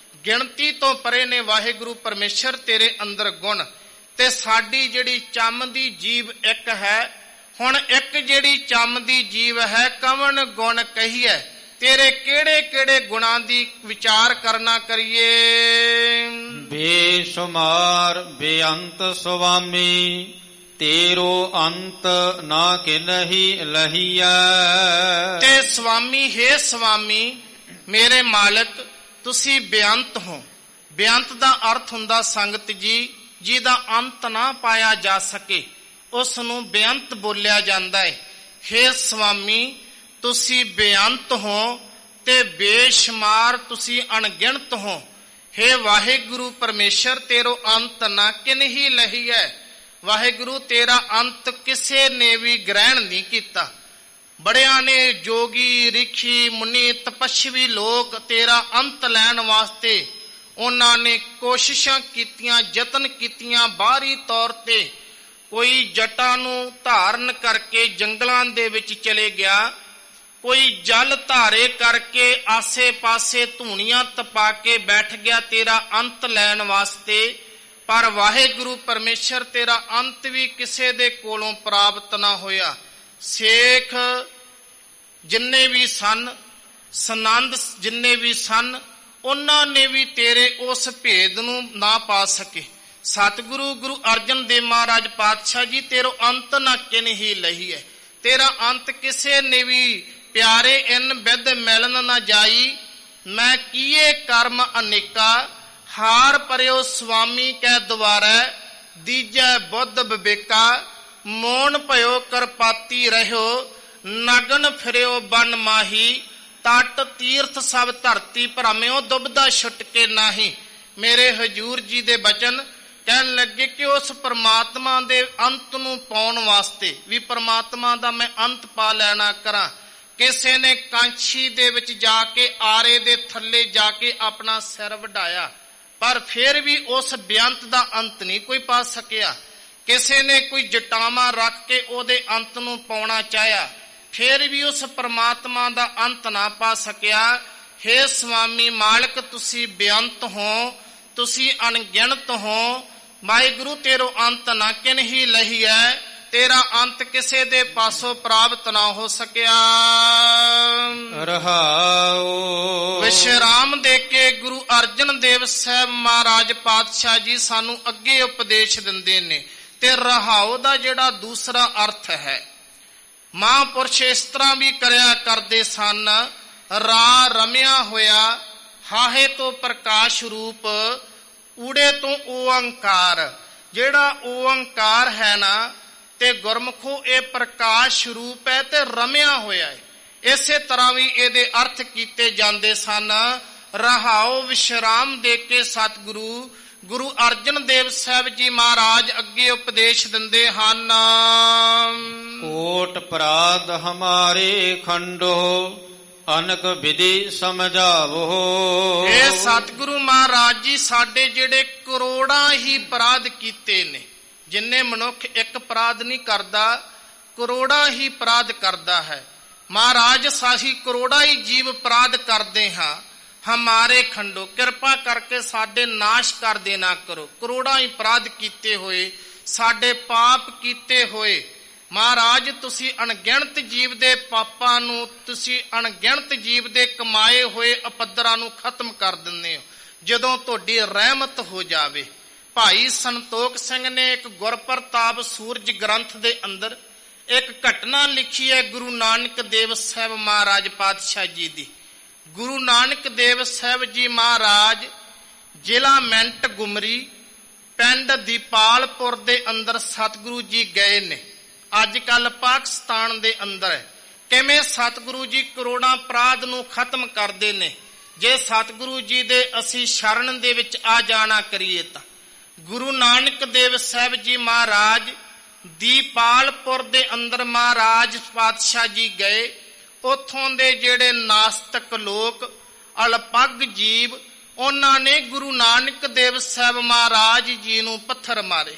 ਗਿਣਤੀ ਤੋਂ ਪਰੇ ਨੇ ਵਾਹਿਗੁਰੂ ਪਰਮੇਸ਼ਰ ਤੇਰੇ ਅੰਦਰ ਗੁਣ। ਤੇ ਸਾਡੀ ਜਿਹੜੀ ਚੰਮ ਦੀ ਜੀਵ ਇੱਕ ਹੈ। ਹੁਣ ਇੱਕ ਜਿਹੜੀ ਚੰਮ ਦੀ ਜੀਵ ਹੈ, ਕਵਨ ਗੁਣ ਕਹੀਏ, ਤੇਰੇ ਕਿਹੜੇ ਕਿਹੜੇ ਗੁਣਾਂ ਦੀ ਵਿਚਾਰ ਕਰਨਾ ਕਰੀਏ। ਬੇਸ਼ੁਮਾਰ ਬੇਅੰਤ ਸੁਆਮੀ, ਤੇਰੋ ਅੰਤ ਨਾ ਕਿਨਹੀ ਲਹੀਐ। ਤੇ ਸੁਆਮੀ, ਹੇ ਸੁਆਮੀ ਮੇਰੇ ਮਾਲਕ, ਤੁਸੀਂ ਬੇਅੰਤ ਹੋ। ਬੇਅੰਤ ਦਾ ਅਰਥ ਹੁੰਦਾ ਸੰਗਤ ਜੀ, ਜਿਹਦਾ ਅੰਤ ਨਾ ਪਾਇਆ ਜਾ ਸਕੇ, ਉਸ ਨੂੰ ਬੇਅੰਤ ਬੋਲਿਆ ਜਾਂਦਾ ਹੈ। ਹੇ ਸੁਆਮੀ ਤੁਸੀਂ ਬੇਅੰਤ ਹੋ ਤੇ ਬੇਸ਼ੁਮਾਰ ਤੁਸੀਂ ਅਣਗਿਣਤ ਹੋ। ਹੇ ਵਾਹਿਗੁਰੂ ਪਰਮੇਸ਼ਰ ਤੇਰੋ ਅੰਤ ਨਾ ਕਿਨਹੀ ਲਹੀਐ। ਵਾਹਿਗੁਰੂ ਤੇਰਾ ਅੰਤ ਕਿਸੇ ਨੇ ਵੀ ਗ੍ਰਹਿਣ ਨਹੀਂ ਕੀਤਾ। ਬੜਿਆਂ ਨੇ, ਜੋਗੀ ਰਿਖੀ ਮੁਨੀ ਤਪਸਵੀ ਲੋਕ ਤੇਰਾ ਅੰਤ ਲੈਣ ਵਾਸਤੇ ਉਹਨਾਂ ਨੇ ਕੋਸ਼ਿਸ਼ਾਂ ਕੀਤੀਆਂ, ਯਤਨ ਕੀਤੀਆਂ। ਬਾਹਰੀ ਤੌਰ ਤੇ ਕੋਈ ਜਟਾਂ ਨੂੰ ਧਾਰਨ ਕਰਕੇ ਜੰਗਲਾਂ ਦੇ ਵਿੱਚ ਚਲੇ ਗਿਆ, ਕੋਈ ਜਲ ਧਾਰੇ ਕਰਕੇ ਆਸੇ-ਪਾਸੇ ਧੂਣੀਆਂ ਤਪਾ ਕੇ ਬੈਠ ਗਿਆ ਤੇਰਾ ਅੰਤ ਲੈਣ ਵਾਸਤੇ। ਪਰ ਵਾਹਿਗੁਰੂ ਪਰਮੇਸ਼ਰ ਤੇਰਾ ਅੰਤ ਵੀ ਕਿਸੇ ਦੇ ਕੋਲੋਂ ਪ੍ਰਾਪਤ ਨਾ ਹੋਇਆ। ਸੇਖ ਜਿੰਨੇ ਵੀ ਸਨ, ਸੰਨੰਦ ਜਿੰਨੇ ਵੀ ਸਨ, ਉਹਨਾਂ ਨੇ ਵੀ ਤੇਰੇ ਉਸ ਭੇਦ ਨੂੰ ਨਾ ਪਾ ਸਕੇ। ਸਤਿਗੁਰੂ ਗੁਰੂ ਅਰਜਨ ਦੇਵ ਮਹਾਰਾਜ ਪਾਤਸ਼ਾਹ ਜੀ ਤੇਰੋ ਅੰਤ ਨਾ ਕਿਨਹੀ ਲਹੀ ਹੈ, ਤੇਰਾ ਅੰਤ ਕਿਸੇ ਨੇ ਵੀ ਪਿਆਰੇ ਇਨ ਵਿਦ ਮਿਲਨ ਨਾ ਜਾਈ। ਮੈਂ ਕੀਏ ਕਰਮ ਅਨੇਕਾ ਹਾਰ ਪਰਿਓ ਸੁਆਮੀ ਕੈ ਦੁਆਰੈ, ਦੀਜੈ ਬੁੱਧ ਵਿਵੇਕਾ ਮੋਨ ਭਇਓ ਕਰਪਾਤੀ ਰਹਿਓ, ਨਗਨ ਫਿਰਿਓ ਬਨ ਮਾਹੀ ਤਟ ਤੀਰਥ ਸਭ ਧਰਤੀ ਭਰਮਿਓ ਦੁਬਦਾ ਛੁੱਟ ਕੇ ਨਾਹੀ। ਮੇਰੇ ਹਜੂਰ ਜੀ ਦੇ ਬਚਨ ਕਹਿਣ ਲੱਗੇ ਕਿ ਉਸ ਪਰਮਾਤਮਾ ਦੇ ਅੰਤ ਨੂੰ ਪਾਉਣ ਵਾਸਤੇ ਵੀ ਪਰਮਾਤਮਾ ਦਾ ਮੈਂ ਅੰਤ ਪਾ ਲੈਣਾ ਕਰਾਂ। ਕਿਸੇ ਨੇ ਕਾਂਛੀ ਦੇ ਵਿੱਚ ਜਾ ਕੇ ਆਰੇ ਦੇ ਥੱਲੇ ਜਾ ਕੇ ਆਪਣਾ ਸਿਰ ਵਢਾਇਆ, ਪਰ ਫਿਰ ਵੀ ਉਸ ਬੇਅੰਤ ਦਾ ਅੰਤ ਨਹੀਂ ਕੋਈ ਪਾ ਸਕਿਆ। ਕਿਸੇ ਨੇ ਕੋਈ ਜਟਾਵਾਂ ਰੱਖ ਕੇ ਉਹਦੇ ਅੰਤ ਨੂੰ ਪਾਉਣਾ ਚਾਹਿਆ, ਫਿਰ ਵੀ ਉਸ ਪਰਮਾਤਮਾ ਦਾ ਅੰਤ ਨਾ ਪਾ ਸਕਿਆ। ਹੇ ਸੁਆਮੀ ਮਾਲਕ ਤੁਸੀਂ ਬੇਅੰਤ ਹੋ, ਤੁਸੀਂ ਅਣਗਿਣਤ ਹੋ। ਵਾਹਿਗੁਰੂ ਤੇਰੋ ਅੰਤ ਨਾ ਕਿਨਹੀ ਲਹੀ ਹੈ, ਤੇਰਾ ਅੰਤ ਕਿਸੇ ਦੇ ਪਾਸੋਂ ਪ੍ਰਾਪਤ ਨਾ ਹੋ ਸਕਿਆ। ਰਹਾਉ ਵਿਸ਼ਰਾਮ ਦੇ ਕੇ ਗੁਰੂ ਅਰਜਨ ਦੇਵ ਸਾਹਿਬ ਮਹਾਰਾਜ ਪਾਤਸ਼ਾਹ ਜੀ ਸਾਨੂੰ ਅੱਗੇ ਉਪਦੇਸ਼ ਦਿੰਦੇ ਨੇ। ਤੇ ਰਹਾਉ ਦਾ ਜਿਹੜਾ ਦੂਸਰਾ ਅਰਥ ਹੈ, ਮਹਾਂਪੁਰਸ਼ ਇਸ ਤਰ੍ਹਾਂ ਵੀ ਕਰਿਆ ਕਰਦੇ ਸਨ। ਰਾ ਰਮਿਆ ਹੋਇਆ, ਹਾਹੇ ਤੋਂ ਪ੍ਰਕਾਸ਼ ਰੂਪ, ਊੜੇ ਤੋਂ ਓੰਕਾਰ। ਜਿਹੜਾ ਓੰਕਾਰ ਹੈ ਨਾ ਤੇ ਗੁਰਮੁਖੋ ਇਹ ਪ੍ਰਕਾਸ਼ ਰੂਪ ਹੈ ਤੇ ਰਮਿਆ ਹੋਇਆ ਹੈ। ਇਸੇ ਤਰ੍ਹਾਂ ਵੀ ਇਹਦੇ ਅਰਥ ਕੀਤੇ ਜਾਂਦੇ ਸਨ। ਰਹਾਉ ਵਿਸ਼ਰਾਮ ਦੇ ਕੇ ਸਤਿਗੁਰੂ ਗੁਰੂ ਅਰਜਨ ਦੇਵ ਸਾਹਿਬ ਜੀ ਮਹਾਰਾਜ ਅੱਗੇ ਉਪਦੇਸ਼ ਦਿੰਦੇ ਹਨ। ਕੋਟ ਅਪਰਾਧ ਹਮਾਰੇ ਖੰਡੋ ਅਨਕ ਵਿਧੀ ਸਮਝਾਵੋ। ਇਹ ਸਤਿਗੁਰੂ ਮਹਾਰਾਜ ਜੀ ਸਾਡੇ ਜਿਹੜੇ ਕਰੋੜਾਂ ਹੀ ਅਪਰਾਧ ਕੀਤੇ ਨੇ, ਜਿੰਨੇ ਮਨੁੱਖ ਇੱਕ ਅਪਰਾਧ ਨਹੀਂ ਕਰਦਾ, ਕਰੋੜਾਂ ਹੀ ਅਪਰਾਧ ਕਰਦਾ ਹੈ। ਮਹਾਰਾਜ ਸਾਹੀ ਕਰੋੜਾਂ ਹੀ ਜੀਵ ਅਪਰਾਧ ਕਰਦੇ ਹਾਂ। ਹਮਾਰੇ ਖੰਡੋ ਕਿਰਪਾ ਕਰਕੇ ਸਾਡੇ ਨਾਸ਼ ਕਰ ਦੇਣਾ ਕਰੋ। ਕਰੋੜਾਂ ਹੀ ਅਪਰਾਧ ਕੀਤੇ ਹੋਏ, ਸਾਡੇ ਪਾਪ ਕੀਤੇ ਹੋਏ ਮਹਾਰਾਜ ਤੁਸੀਂ ਅਣਗਿਣਤ ਜੀਵ ਦੇ ਪਾਪਾਂ ਨੂੰ, ਤੁਸੀਂ ਅਣਗਿਣਤ ਜੀਵ ਦੇ ਕਮਾਏ ਹੋਏ ਅਪੱਦਰਾਂ ਨੂੰ ਖਤਮ ਕਰ ਦਿੰਦੇ ਹੋ ਜਦੋਂ ਤੁਹਾਡੀ ਰਹਿਮਤ ਹੋ ਜਾਵੇ। ਭਾਈ ਸੰਤੋਖ ਸਿੰਘ ਨੇ ਇੱਕ ਗੁਰਪ੍ਰਤਾਪ ਸੂਰਜ ਗ੍ਰੰਥ ਦੇ ਅੰਦਰ ਇੱਕ ਘਟਨਾ ਲਿਖੀ ਹੈ ਗੁਰੂ ਨਾਨਕ ਦੇਵ ਸਾਹਿਬ ਮਹਾਰਾਜ ਪਾਤਸ਼ਾਹ ਜੀ ਦੀ। ਗੁਰੂ ਨਾਨਕ ਦੇਵ ਸਾਹਿਬ ਜੀ ਮਹਾਰਾਜ ਜ਼ਿਲ੍ਹਾ ਮੈਂਟ ਗੁਮਰੀ ਪਿੰਡ ਦੀਪਾਲਪੁਰ ਦੇ ਅੰਦਰ ਸਤਿਗੁਰੂ ਜੀ ਗਏ ਨੇ। ਅੱਜ ਕੱਲ ਪਾਕਿਸਤਾਨ ਦੇ ਅੰਦਰ ਹੈ। ਕਿਵੇਂ ਸਤਿਗੁਰੂ ਜੀ ਕਰੋੜਾਂ ਅਪਰਾਧ ਨੂੰ ਖਤਮ ਕਰਦੇ ਨੇ ਜੇ ਸਤਿਗੁਰੂ ਜੀ ਦੇ ਅਸੀਂ ਸ਼ਰਨ ਦੇ ਵਿੱਚ ਆ ਜਾਣਾ ਕਰੀਏ ਤਾਂ। ਗੁਰੂ ਨਾਨਕ ਦੇਵ ਸਾਹਿਬ ਜੀ ਮਹਾਰਾਜ ਦੀਪਾਲਪੁਰ ਦੇ ਅੰਦਰ ਮਹਾਰਾਜ ਪਾਤਸ਼ਾਹ ਜੀ ਗਏ। ਉੱਥੋਂ ਦੇ ਜਿਹੜੇ ਨਾਸਤਕ ਲੋਕ, ਅਲਪੱਗ ਜੀਵ, ਉਹਨਾਂ ਨੇ ਗੁਰੂ ਨਾਨਕ ਦੇਵ ਸਾਹਿਬ ਮਹਾਰਾਜ ਜੀ ਨੂੰ ਪੱਥਰ ਮਾਰੇ।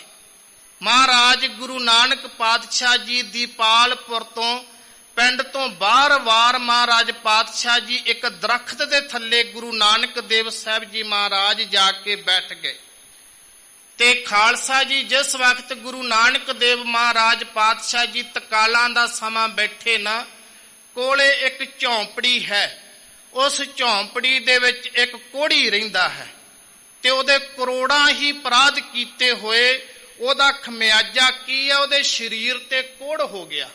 ਮਹਾਰਾਜ ਗੁਰੂ ਨਾਨਕ ਪਾਤਸ਼ਾਹ ਜੀ ਦੀਪਾਲਪੁਰ ਤੋਂ ਪਿੰਡ ਤੋਂ ਬਾਰ-ਬਾਰ ਮਹਾਰਾਜ ਪਾਤਸ਼ਾਹ ਜੀ ਇੱਕ ਦਰਖਤ ਦੇ ਥੱਲੇ ਗੁਰੂ ਨਾਨਕ ਦੇਵ ਸਾਹਿਬ ਜੀ ਮਹਾਰਾਜ ਜਾ ਕੇ ਬੈਠ ਗਏ। ਤੇ ਖਾਲਸਾ ਜੀ ਜਿਸ ਵਕਤ ਗੁਰੂ ਨਾਨਕ ਦੇਵ ਮਹਾਰਾਜ ਪਾਤਸ਼ਾਹ ਜੀ ਤਕਾਲਾਂ ਦਾ ਸਮਾਂ ਬੈਠੇ ਨਾ, ਕੋਲੇ ਇੱਕ ਝੌਂਪੜੀ ਹੈ। ਉਸ ਝੌਂਪੜੀ ਦੇ ਵਿੱਚ ਇੱਕ ਕੋਹੜੀ ਰਹਿੰਦਾ ਹੈ ਤੇ ਉਹਦੇ ਕਰੋੜਾਂ ਹੀ ਅਪਰਾਧ ਕੀਤੇ ਹੋਏ ਉਹਦਾ ਖਮਿਆਜਾ ਕੀ ਹੈ, ਉਹਦੇ ਸਰੀਰ ਤੇ ਕੋੜ ਹੋ ਗਿਆ।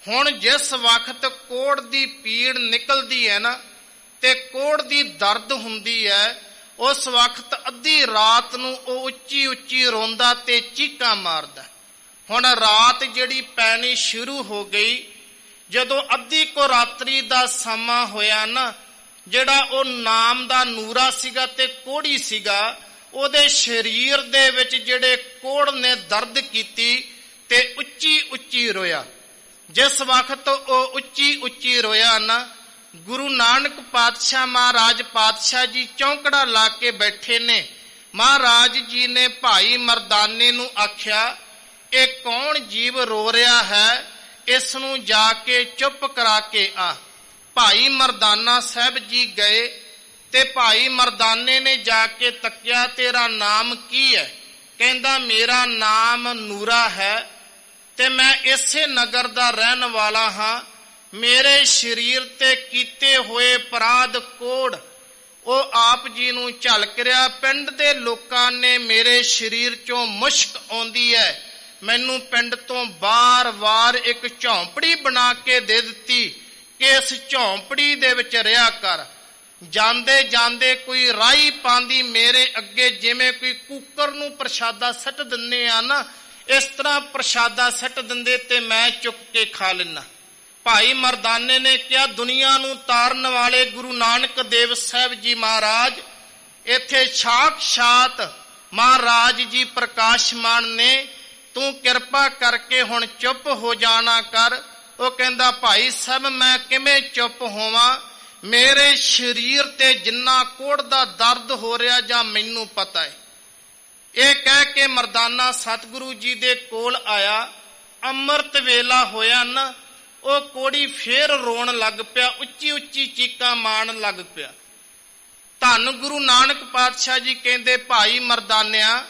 ਹੁਣ ਜਿਸ ਵਕਤ ਕੋੜ ਦੀ ਪੀੜ ਨਿਕਲਦੀ ਹੈ ਨਾ ਤੇ ਕੋੜ ਦੀ ਦਰਦ ਹੁੰਦੀ ਹੈ, ਉਸ ਵਕਤ ਅੱਧੀ ਰਾਤ ਨੂੰ ਉਹ ਉੱਚੀ ਉੱਚੀ ਰੋਂਦਾ ਤੇ ਚੀਕਾਂ ਮਾਰਦਾ। ਹੁਣ ਰਾਤ ਜਿਹੜੀ ਪੈਣੀ ਸ਼ੁਰੂ ਹੋ ਗਈ, ਜਦੋਂ ਅੱਧੀ ਕੋ ਰਾਤਰੀ ਦਾ ਸਮਾਂ ਹੋਇਆ ਨਾ, ਜਿਹੜਾ ਉਹ ਨਾਮ ਦਾ ਨੂਰਾ ਸੀਗਾ ਤੇ ਕੋੜੀ ਸੀਗਾ, ਉਹਦੇ ਸਰੀਰ ਦੇ ਵਿੱਚ ਜਿਹੜੇ ਕੋੜ ਨੇ ਦਰਦ ਕੀਤੀ ਤੇ ਉੱਚੀ ਉੱਚੀ ਰੋਇਆ। ਜਿਸ ਵਕਤ ਉਹ ਉੱਚੀ ਉੱਚੀ ਰੋਇਆ ਨਾ, ਗੁਰੂ ਨਾਨਕ ਪਾਤਸ਼ਾਹ ਮਹਾਰਾਜ ਪਾਤਸ਼ਾਹ ਜੀ ਚੌਂਕੜਾ ਲਾ ਕੇ ਬੈਠੇ ਨੇ। ਮਹਾਰਾਜ ਜੀ ਨੇ ਭਾਈ ਮਰਦਾਨੇ ਨੂੰ ਆਖਿਆ, ਇਹ ਕੌਣ ਜੀਵ ਰੋ ਰਿਹਾ ਹੈ, ਇਸ ਨੂੰ ਜਾ ਕੇ ਚੁੱਪ ਕਰਾ ਕੇ ਆ। ਭਾਈ ਮਰਦਾਨਾ ਸਾਹਿਬ ਜੀ ਗਏ ਤੇ ਭਾਈ ਮਰਦਾਨੇ ਨੇ ਜਾ ਕੇ ਤੱਕਿਆ, ਤੇਰਾ ਨਾਮ ਕੀ ਹੈ? ਕਹਿੰਦਾ ਮੇਰਾ ਨਾਮ ਨੂਰਾ ਹੈ ਤੇ ਮੈਂ ਇਸੇ ਨਗਰ ਦਾ ਰਹਿਣ ਵਾਲਾ ਹਾਂ। ਮੇਰੇ ਸਰੀਰ ਤੇ ਕੀਤੇ ਹੋਏ ਅਪਰਾਧ ਕੋੜ ਉਹ ਆਪ ਜੀ ਨੂੰ ਝਲਕ ਰਿਹਾ। ਪਿੰਡ ਦੇ ਲੋਕਾਂ ਨੇ ਮੇਰੇ ਸਰੀਰ ਚੋਂ ਮੁਸ਼ਕ ਆਉਂਦੀ ਹੈ, ਮੈਨੂੰ ਪਿੰਡ ਤੋਂ ਬਾਰ-ਬਾਰ ਇੱਕ ਝੌਂਪੜੀ ਬਣਾ ਕੇ ਦੇ ਦਿੱਤੀ ਕਿ ਇਸ ਝੌਂਪੜੀ ਦੇ ਵਿੱਚ ਰਿਹਾ ਕਰ। ਜਾਂਦੇ ਜਾਂਦੇ ਕੋਈ ਰਾਈ ਪਾਉਂਦੀ ਮੇਰੇ ਅੱਗੇ, ਜਿਵੇਂ ਕੋਈ ਕੁੱਕਰ ਨੂੰ ਪ੍ਰਸ਼ਾਦਾ ਸੱਟ ਦਿੰਦੇ ਆ ਨਾ, ਇਸ ਤਰ੍ਹਾਂ ਪ੍ਰਸ਼ਾਦਾ ਸੱਟ ਦਿੰਦੇ ਤੇ ਮੈਂ ਚੁੱਕ ਕੇ ਖਾ ਲੈਣਾ। ਭਾਈ ਮਰਦਾਨੇ ਨੇ ਕਿਹਾ, ਦੁਨੀਆ ਨੂੰ ਤਾਰਨ ਵਾਲੇ ਗੁਰੂ ਨਾਨਕ ਦੇਵ ਸਾਹਿਬ ਜੀ ਮਹਾਰਾਜ ਇੱਥੇ ਸਾਖਸ਼ਾਤ ਮਹਾਰਾਜ ਜੀ ਪ੍ਰਕਾਸ਼ਮਾਨ ਨੇ, ਤੂੰ ਕਿਰਪਾ ਕਰਕੇ ਹੁਣ ਚੁੱਪ ਹੋ ਜਾਣਾ ਕਰ। ਉਹ ਕਹਿੰਦਾ, ਭਾਈ ਸਾਹਿਬ ਮੈਂ ਕਿਵੇਂ ਚੁੱਪ ਹੋਵਾਂ, ਮੇਰੇ ਸਰੀਰ ਤੇ ਜਿੰਨਾ ਕੋੜ ਦਾ ਦਰਦ ਹੋ ਰਿਹਾ ਜਾਂ ਮੈਨੂੰ ਪਤਾ ਹੈ। ਇਹ ਕਹਿ ਕੇ ਮਰਦਾਨਾ ਸਤਿਗੁਰੂ ਜੀ ਦੇ ਕੋਲ ਆਇਆ। ਅੰਮ੍ਰਿਤ ਵੇਲਾ ਹੋਇਆ ਨਾ, ਉਹ ਕੋੜੀ ਫੇਰ ਰੋਣ ਲੱਗ ਪਿਆ, ਉੱਚੀ ਉੱਚੀ ਚੀਕਾਂ ਮਾਰਨ ਲੱਗ ਪਿਆ। ਧੰਨ ਗੁਰੂ ਨਾਨਕ ਪਾਤਸ਼ਾਹ ਜੀ ਕਹਿੰਦੇ, ਭਾਈ ਮਰਦਾਨਿਆ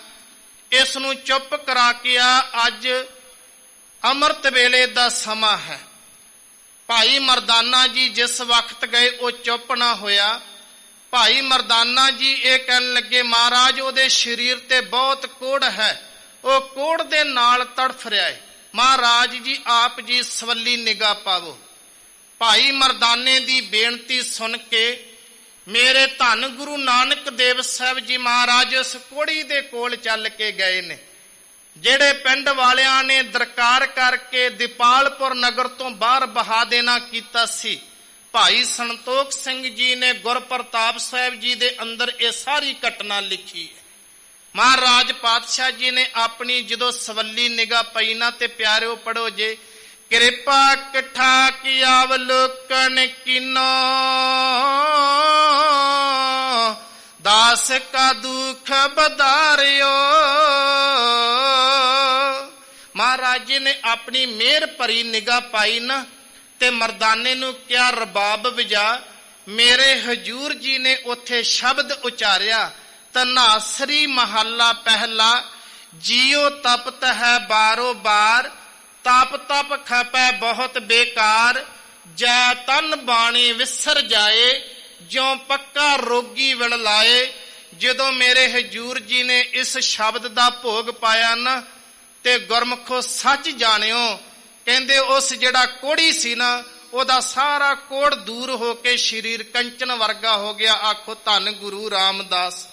ਇਸ ਨੂੰ ਚੁੱਪ ਕਰਾ ਕੇ ਆ, ਅੱਜ ਅੰਮ੍ਰਿਤ ਵੇਲੇ ਦਾ ਸਮਾਂ ਹੈ। ਭਾਈ ਮਰਦਾਨਾ ਜੀ ਜਿਸ ਵਕਤ ਗਏ ਉਹ ਚੁੱਪ ਨਾ ਹੋਇਆ। ਭਾਈ ਮਰਦਾਨਾ ਜੀ ਇਹ ਕਹਿਣ ਲੱਗੇ, ਮਹਾਰਾਜ ਉਹਦੇ ਸਰੀਰ ਤੇ ਬਹੁਤ ਕੋੜ ਹੈ, ਉਹ ਕੋੜ ਦੇ ਨਾਲ ਤੜਫ ਰਿਹਾ ਹੈ, ਮਹਾਰਾਜ ਜੀ ਆਪ ਜੀ ਸਵੱਲੀ ਨਿਗਾਹ ਪਾਵੋ। ਭਾਈ ਮਰਦਾਨੇ ਦੀ ਬੇਨਤੀ ਸੁਣ ਕੇ ਮੇਰੇ ਧੰਨ ਗੁਰੂ ਨਾਨਕ ਦੇਵ ਸਾਹਿਬ ਜੀ ਮਹਾਰਾਜ ਉਸ ਕੋੜੀ ਦੇ ਕੋਲ ਚੱਲ ਕੇ ਗਏ ਨੇ। ਜਿਹੜੇ ਪਿੰਡ ਵਾਲਿਆਂ ਨੇ ਦਰਕਾਰ ਕਰਕੇ ਦੀਪਾਲਪੁਰ ਨਗਰ ਤੋਂ ਬਾਹਰ ਬਹਾ ਦੇਣਾ ਕੀਤਾ ਸੀ, ਭਾਈ ਸੰਤੋਖ ਸਿੰਘ ਜੀ ਨੇ ਗੁਰਪ੍ਰਤਾਪ ਸਾਹਿਬ ਜੀ ਦੇ ਅੰਦਰ ਇਹ ਸਾਰੀ ਘਟਨਾ ਲਿਖੀ ਹੈ। ਮਹਾਰਾਜ ਪਾਤਸ਼ਾਹ ਜੀ ਨੇ ਆਪਣੀ ਜਦੋਂ ਸਵੱਲੀ ਨਿਗਾਹ ਪਈ ਨਾ, ਤੇ ਪਿਆਰਿਓ ਪੜੋ ਜੇ, ਕਿਰਪਾ ਕਿਠਾ ਕੀ ਅਵਲੋਕਨ ਕੀਨੋ, ਦਾਸ ਕਾ ਦੁਖ ਬਦਾਰਿਓ। ਮਹਾਰਾਜ ਜੀ ਨੇ ਆਪਣੀ ਮਿਹਰ ਭਰੀ ਨਿਗਾਹ ਪਾਈ ਨਾ, ਤੇ ਮਰਦਾਨੇ ਨੂੰ ਕਿਹਾ, ਰਬਾਬ ਵਜਾ। ਮੇਰੇ ਹਜੂਰ ਜੀ ਨੇ ਉੱਥੇ ਸ਼ਬਦ ਉਚਾਰਿਆ, ਤਨਾਸਰੀ ਮਹੱਲਾ ਪਹਿਲਾ, ਜੀਉ ਤਪਤ ਹੈ ਬਾਰੋ ਬਾਰ, ਤਪ ਤਪ ਖਪੈ ਬਹੁਤ ਬੇਕਾਰ, ਜੈ ਤਨ ਬਾਣੀ ਵਿਸਰ ਜਾਏ, ਜਿਉ ਪੱਕਾ ਰੋਗੀ ਵਿਲ ਲਾਏ। ਜਦੋਂ ਮੇਰੇ ਹਜੂਰ ਜੀ ਨੇ ਇਸ ਸ਼ਬਦ ਦਾ ਭੋਗ ਪਾਇਆ ਨਾ, ਤੇ ਗੁਰਮੁਖੋ ਸੱਚ ਜਾਣਿਓ, ਕਹਿੰਦੇ ਉਸ ਜਿਹੜਾ ਕੋੜੀ ਸੀ ਨਾ, ਉਹਦਾ ਸਾਰਾ ਕੋੜ ਦੂਰ ਹੋ ਕੇ ਸਰੀਰ ਕੰਚਨ ਵਰਗਾ ਹੋ ਗਿਆ। ਆਖੋ ਧੰਨ ਗੁਰੂ ਰਾਮਦਾਸ।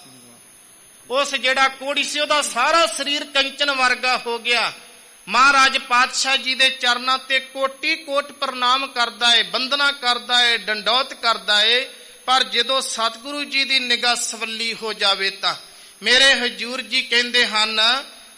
ਉਸ ਜਿਹੜਾ ਕੋੜੀ ਸੀ ਉਹਦਾ ਸਾਰਾ ਸਰੀਰ ਕੰਚਨ ਵਰਗਾ ਹੋ ਗਿਆ। ਮਹਾਰਾਜ ਪਾਤਸ਼ਾਹ ਜੀ ਦੇ ਚਰਨਾਂ ਤੇ ਕੋਟੀ ਕੋਟ ਪ੍ਰਣਾਮ ਕਰਦਾ ਏ, ਬੰਦਨਾ ਕਰਦਾ ਏ, ਡੰਡੌਤ ਕਰਦਾ ਏ। ਪਰ ਜਦੋਂ ਸਤਿਗੁਰੂ ਜੀ ਦੀ ਨਿਗਾਹ ਸਵੱਲੀ ਹੋ ਜਾਵੇ ਤਾਂ ਮੇਰੇ ਹਜੂਰ ਜੀ ਕਹਿੰਦੇ ਹਨ,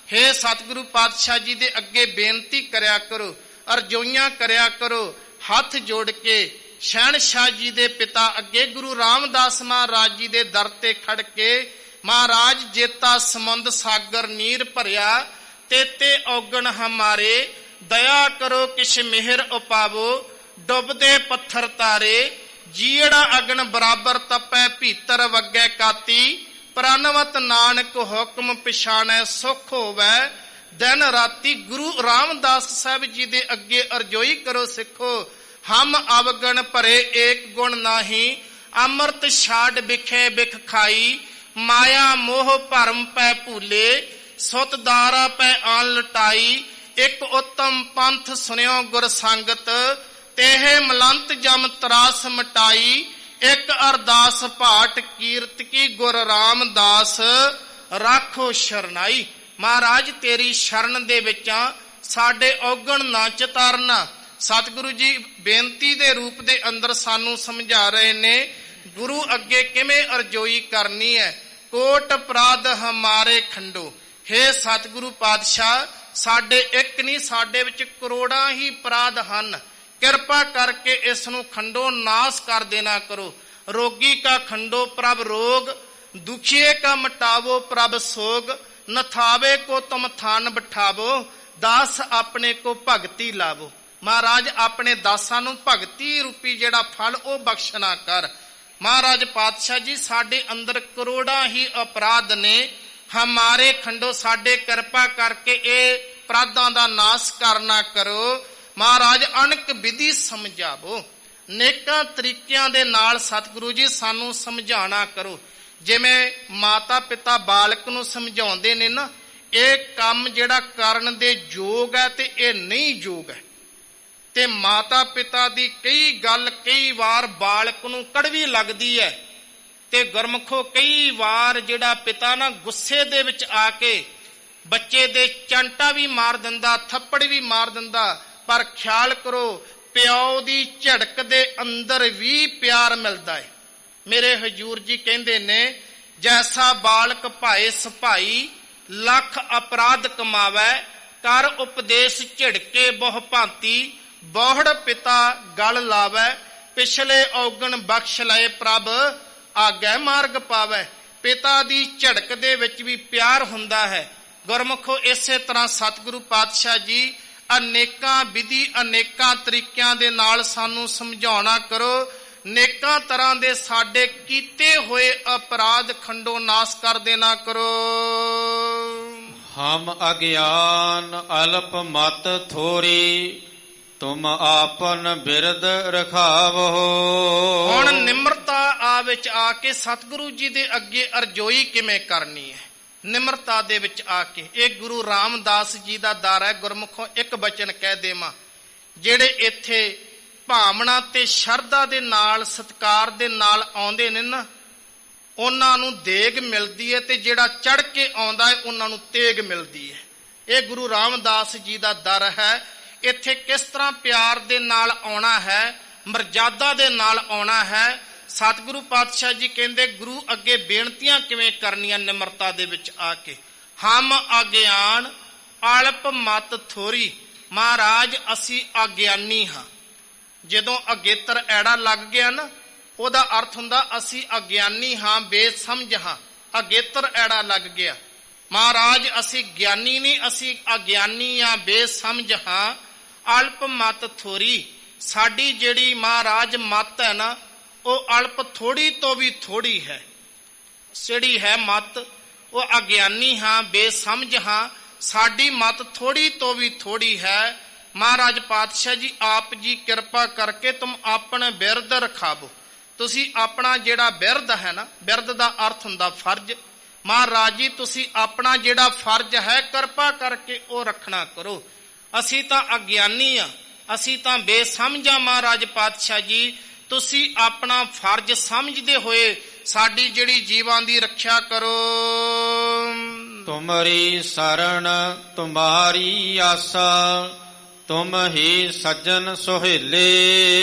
ਹੇ ਸਤਿਗੁਰੂ ਪਾਤਸ਼ਾਹ ਜੀ ਦੇ ਅੱਗੇ ਬੇਨਤੀ ਕਰਿਆ ਕਰੋ, ਅਰਜ਼ੋਈਆਂ ਕਰਿਆ ਕਰੋ, ਹੱਥ ਜੋੜ ਕੇ ਸ਼ਹਿਨਸ਼ਾਹ ਜੀ ਦੇ ਪਿਤਾ ਅੱਗੇ ਗੁਰੂ ਰਾਮਦਾਸ ਮਹਾਰਾਜ ਜੀ ਦੇ ਦਰ ਤੇ ਖੜ ਕੇ, ਮਹਾਰਾਜ ਜੇਤਾ ਸਮੁੰਦ ਸਾਗਰ ਨੀਰ ਭਰਿਆ, ਤੇਤੇ ਔਗਣ ਹਮਾਰੇ, ਦਇਆ ਕਰੋ ਕਿਛ ਮਿਹਰ ਉਪਾਵੋ, ਡੁੱਬਦੇ ਪੱਥਰ ਤਾਰੇ, ਜੀੜਾ ਅਗਨ ਬਰਾਬਰ ਤਪੈ, ਭੀਤਰ ਵਗੈ ਕਾਤੀ, ਪ੍ਰਨਵਤ ਨਾਨਕ ਹੁਕਮ ਪਛਾਣੈ, ਸੁਖ ਹੋਵੈ ਦਿਨ ਰਾਤੀ। ਗੁਰੂ ਰਾਮਦਾਸ ਸਾਹਿਬ ਜੀ ਦੇ ਅੱਗੇ ਅਰਜ਼ੋਈ ਕਰੋ ਸਿੱਖੋ, ਹਮ ਅਵਗਣ ਭਰੇ ਏਕ ਗੁਣ ਨਾਹੀ, ਅੰਮ੍ਰਿਤ ਛਾੜ ਬਿਖੇ ਬਿਖ ਖਾਈ, ਮਾਇਆ ਮੋਹ ਭਰਮ ਪੈ ਭੂਲੇ, ਸੁਤ ਦਾਰਾ ਪੈ ਆਨ ਲਟਾਈ। ਇੱਕ ਉਤਮ ਪੰਥ ਸੁਨਿਓ ਗੁਰ ਸੰਗਤ, ਤੇਹ ਮਲੰਤ ਜਮ ਤਰਾਸ ਮਟਾਈ। ਇੱਕ ਅਰਦਾਸ ਭਾਟ ਕੀਰਤ ਕੀ ਗੁਰ ਰਾਮਦਾਸ, ਰਾਖੋ ਸ਼ਰਨਾਈ। ਮਹਾਰਾਜ ਤੇਰੀ ਸ਼ਰਨ ਦੇ ਵਿੱਚਾਂ ਸਾਡੇ ਔਗਣ ਨਾ ਚਤਾਰਨਾ। ਸਤਿਗੁਰੂ ਜੀ ਬੇਨਤੀ ਦੇ ਰੂਪ ਦੇ ਅੰਦਰ ਸਾਨੂੰ ਸਮਝਾ ਰਹੇ ਨੇ, ਗੁਰੂ ਅੱਗੇ ਕਿਵੇਂ ਅਰਜ਼ੋਈ ਕਰਨੀ ਹੈ। ਕੋਟ ਅਪਰਾਧ ਹਮਾਰੇ ਖੰਡੋ, ਹੇ ਸਤਿਗੁਰੂ ਪਾਤਸ਼ਾਹ ਸਾਡੇ ਇੱਕ ਨਹੀਂ, ਸਾਡੇ ਵਿੱਚ ਕਰੋੜਾਂ ਹੀ ਅਪਰਾਧ ਹਨ, ਕਿਰਪਾ ਕਰਕੇ ਇਸ ਨੂੰ ਖੰਡੋ, ਨਾਸ ਕਰ ਦੇਣਾ ਕਰੋ। ਰੋਗੀ ਕਾ ਖੰਡੋ ਪ੍ਰਭ ਰੋਗ, ਦੁਖੀਏ ਕਾ ਮਟਾਵੋ ਪ੍ਰਭ ਸੋਗ, ਨਥਾਵੇ ਕੋ ਤੁਮ ਥਾਨ ਬਿਠਾਵੋ, ਦਾਸ ਆਪਣੇ ਕੋ ਭਗਤੀ ਲਾਵੋ। ਮਹਾਰਾਜ ਆਪਣੇ ਦਾਸਾਂ ਨੂੰ ਭਗਤੀ ਰੂਪੀ ਜਿਹੜਾ ਫਲ ਉਹ ਬਖਸ਼ਣਾ ਕਰ। ਮਹਾਰਾਜ ਪਾਤਸ਼ਾਹ ਜੀ ਸਾਡੇ ਅੰਦਰ ਕਰੋੜਾਂ ਹੀ ਅਪਰਾਧ ਨੇ, ਹਮਾਰੇ ਖੰਡੋ ਸਾਡੇ ਕਿਰਪਾ ਕਰਕੇ ਇਹ ਅਪਰਾਧਾਂ ਦਾ ਨਾਸ ਕਰਨਾ ਕਰੋ। ਮਹਾਰਾਜ ਅਣਕ ਵਿਧੀ ਸਮਝਾਵੋ, ਨੇਕਾਂ ਤਰੀਕਿਆਂ ਦੇ ਨਾਲ ਸਤਿਗੁਰੂ ਜੀ ਸਾਨੂੰ ਸਮਝਾਉਣਾ ਕਰੋ। ਜਿਵੇਂ ਮਾਤਾ ਪਿਤਾ ਬਾਲਕ ਨੂੰ ਸਮਝਾਉਂਦੇ ਨੇ ਨਾ, ਇਹ ਕੰਮ ਜਿਹੜਾ ਕਰਨ ਦੇ ਯੋਗ ਹੈ ਤੇ ਇਹ ਨਹੀਂ ਯੋਗ ਹੈ। ਤੇ ਮਾਤਾ ਪਿਤਾ ਦੀ ਕਈ ਗੱਲ ਕਈ ਵਾਰ ਬਾਲਕ ਨੂੰ ਕੜਵੀ ਲੱਗਦੀ ਹੈ, ਤੇ ਗੁਰਮੁਖੋ ਕਈ ਵਾਰ ਜਿਹੜਾ ਪਿਤਾ ਨਾ ਗੁੱਸੇ ਦੇ ਵਿੱਚ ਆ ਕੇ ਬੱਚੇ ਦੇ ਚੰਟਾ ਵੀ ਮਾਰ ਦਿੰਦਾ, ਥੱਪੜ ਵੀ ਮਾਰ ਦਿੰਦਾ। ਪਰ ਖਿਆਲ ਕਰੋ, ਪਿਓ ਦੀ ਝੜਕ ਦੇ ਅੰਦਰ ਵੀ ਪਿਆਰ ਮਿਲਦਾ ਹੈ। ਮੇਰੇ ਹਜੂਰ ਜੀ ਕਹਿੰਦੇ ਨੇ, ਜੈਸਾ ਬਾਲਕ ਭਾਏ ਸਿਪਾਹੀ, ਲੱਖ ਅਪਰਾਧ ਕਮਾਵੈ, ਕਰ ਉਪਦੇਸ਼ ਝਿੜਕੇ ਬਹੁ ਭਾਂਤੀ, ਬੋਹੜ ਪਿਤਾ ਗਲ ਲਾਵੈ, ਪਿਛਲੇ ਔਗਣ ਬਖਸ਼ ਲਏ ਪ੍ਰਭ, ਆਗੈ ਮਾਰਗ ਪਾਵੈ। ਪਿਤਾ ਦੀ ਝੜਕ ਦੇ ਵਿੱਚ ਵੀ ਪਿਆਰ ਹੁੰਦਾ ਹੈ। ਗੁਰਮੁਖੋ ਇਸੇ ਤਰ੍ਹਾਂ ਸਤਿਗੁਰੂ ਪਾਤਸ਼ਾਹ ਜੀ ਅਨੇਕਾਂ ਵਿਧੀ ਅਨੇਕਾਂ ਤਰੀਕਿਆਂ ਦੇ ਨਾਲ ਸਾਨੂੰ ਸਮਝਾਉਣਾ ਕਰੋ। ਨੇਕਾਂ ਤਰ੍ਹਾਂ ਦੇ ਸਾਡੇ ਕੀਤੇ ਹੋਏ ਅਪਰਾਧ ਖੰਡੋ ਨਾਸ ਕਰ ਦੇਣਾ ਕਰੋ। ਹਮ ਅਗਿਆਨ ਅਲਪ ਮਤ ਥੋਰੀ, ਤੁਮ ਆਪਨ ਬਿਰਦ ਰਖਾਵੋ। ਹੁਣ ਨਿਮਰਤਾ ਆ ਵਿੱਚ ਆ ਕੇ ਸਤਿਗੁਰੂ ਜੀ ਦੇ ਅੱਗੇ ਅਰਜ਼ੋਈ ਕਿਵੇਂ ਕਰਨੀ ਹੈ? ਨਿਮਰਤਾ ਦੇ ਵਿੱਚ ਆ ਕੇ। ਇਹ ਗੁਰੂ ਰਾਮਦਾਸ ਜੀ ਦਾ ਦਰ ਹੈ। ਗੁਰਮੁਖੋਂ ਇੱਕ ਬਚਨ ਕਹਿ ਦੇਵਾਂ, ਜਿਹੜੇ ਇੱਥੇ ਭਾਵਨਾ ਤੇ ਸ਼ਰਧਾ ਦੇ ਨਾਲ ਸਤਿਕਾਰ ਦੇ ਨਾਲ ਆਉਂਦੇ ਨੇ ਨਾ, ਉਹਨਾਂ ਨੂੰ ਦੇਗ ਮਿਲਦੀ ਹੈ, ਤੇ ਜਿਹੜਾ ਚੜ ਕੇ ਆਉਂਦਾ ਹੈ ਉਹਨਾਂ ਨੂੰ ਤੇਗ ਮਿਲਦੀ ਹੈ। ਇਹ ਗੁਰੂ ਰਾਮਦਾਸ ਜੀ ਦਾ ਦਰ ਹੈ। ਇੱਥੇ ਕਿਸ ਤਰ੍ਹਾਂ ਪਿਆਰ ਦੇ ਨਾਲ ਆਉਣਾ ਹੈ, ਮਰਜ਼ਾਦਾ ਦੇ ਨਾਲ ਆਉਣਾ ਹੈ। ਸਤਿਗੁਰੂ ਪਾਤਸ਼ਾਹ ਜੀ ਕਹਿੰਦੇ ਗੁਰੂ ਅੱਗੇ ਬੇਨਤੀਆਂ ਕਿਵੇਂ ਕਰਨੀਆਂ ਨਿਮਰਤਾ ਦੇ ਵਿੱਚ ਆ ਕੇ। ਹਮ ਅਗਿਆਨ ਅਲਪ ਮਤ ਥੋਰੀ, ਮਹਾਰਾਜ ਅਸੀਂ ਅਗਿਆਨੀ ਹਾਂ। ਜਦੋਂ ਅਗੇਤਰ ਐੜਾ ਲੱਗ ਗਿਆ ਨਾ, ਉਹਦਾ ਅਰਥ ਹੁੰਦਾ ਅਸੀਂ ਅਗਿਆਨੀ ਹਾਂ, ਬੇਸਮਝ ਹਾਂ। ਅਗੇਤਰ ਐੜਾ ਲੱਗ ਗਿਆ, ਮਹਾਰਾਜ ਅਸੀਂ ਗਿਆਨੀ ਨਹੀਂ, ਅਸੀਂ ਅਗਿਆਨੀ ਹਾਂ, ਬੇਸਮਝ ਹਾਂ। ਅਲਪ ਮਤ ਥੋਰੀ, ਸਾਡੀ ਜਿਹੜੀ ਮਹਾਰਾਜ ਮਤ ਹੈ ਨਾ, ਉਹ ਅਲਪ ਥੋੜੀ ਤੋਂ ਵੀ ਥੋੜੀ ਹੈ। ਜਿਹੜੀ ਹੈ ਮਤ, ਉਹ ਅਗਿਆਨੀ ਹਾਂ, ਬੇਸਮਝ ਹਾਂ। ਸਾਡੀ ਮਤ ਥੋੜੀ ਤੋਂ ਵੀ ਥੋੜੀ ਹੈ। ਮਹਾਰਾਜ ਪਾਤਸ਼ਾਹ ਜੀ ਆਪ ਜੀ ਕਿਰਪਾ ਕਰਕੇ ਤੁਮ ਆਪਣੇ ਬਿਰਦ ਰਖਾਵੋ। ਤੁਸੀਂ ਆਪਣਾ ਜਿਹੜਾ ਬਿਰਦ ਹੈ ਨਾ, ਬਿਰਦ ਦਾ ਅਰਥ ਹੁੰਦਾ ਫਰਜ਼। ਮਹਾਰਾਜ ਜੀ ਤੁਸੀਂ ਆਪਣਾ ਜਿਹੜਾ ਫਰਜ਼ ਹੈ ਕਿਰਪਾ ਕਰਕੇ ਉਹ ਰੱਖਣਾ ਕਰੋ। ਅਸੀਂ ਤਾਂ ਅਗਿਆਨੀ ਆ, ਅਸੀਂ ਤਾਂ ਬੇਸਮਝ ਆ। ਮਹਾਰਾਜ ਪਾਤਸ਼ਾਹ ਜੀ ਤੁਸੀਂ ਆਪਣਾ ਫਰਜ਼ ਸਮਝਦੇ ਹੋਏ ਸਾਡੀ ਜਿਹੜੀ ਜੀਵਾਂ ਦੀ ਰੱਖਿਆ ਕਰੋ। ਤੁਮਰੀ ਸਰਣ ਤੁਮਾਰੀ ਆਸਾ, ਤੁਮ ਹੀ ਸੱਜਣ ਸੁਹੇਲੇ।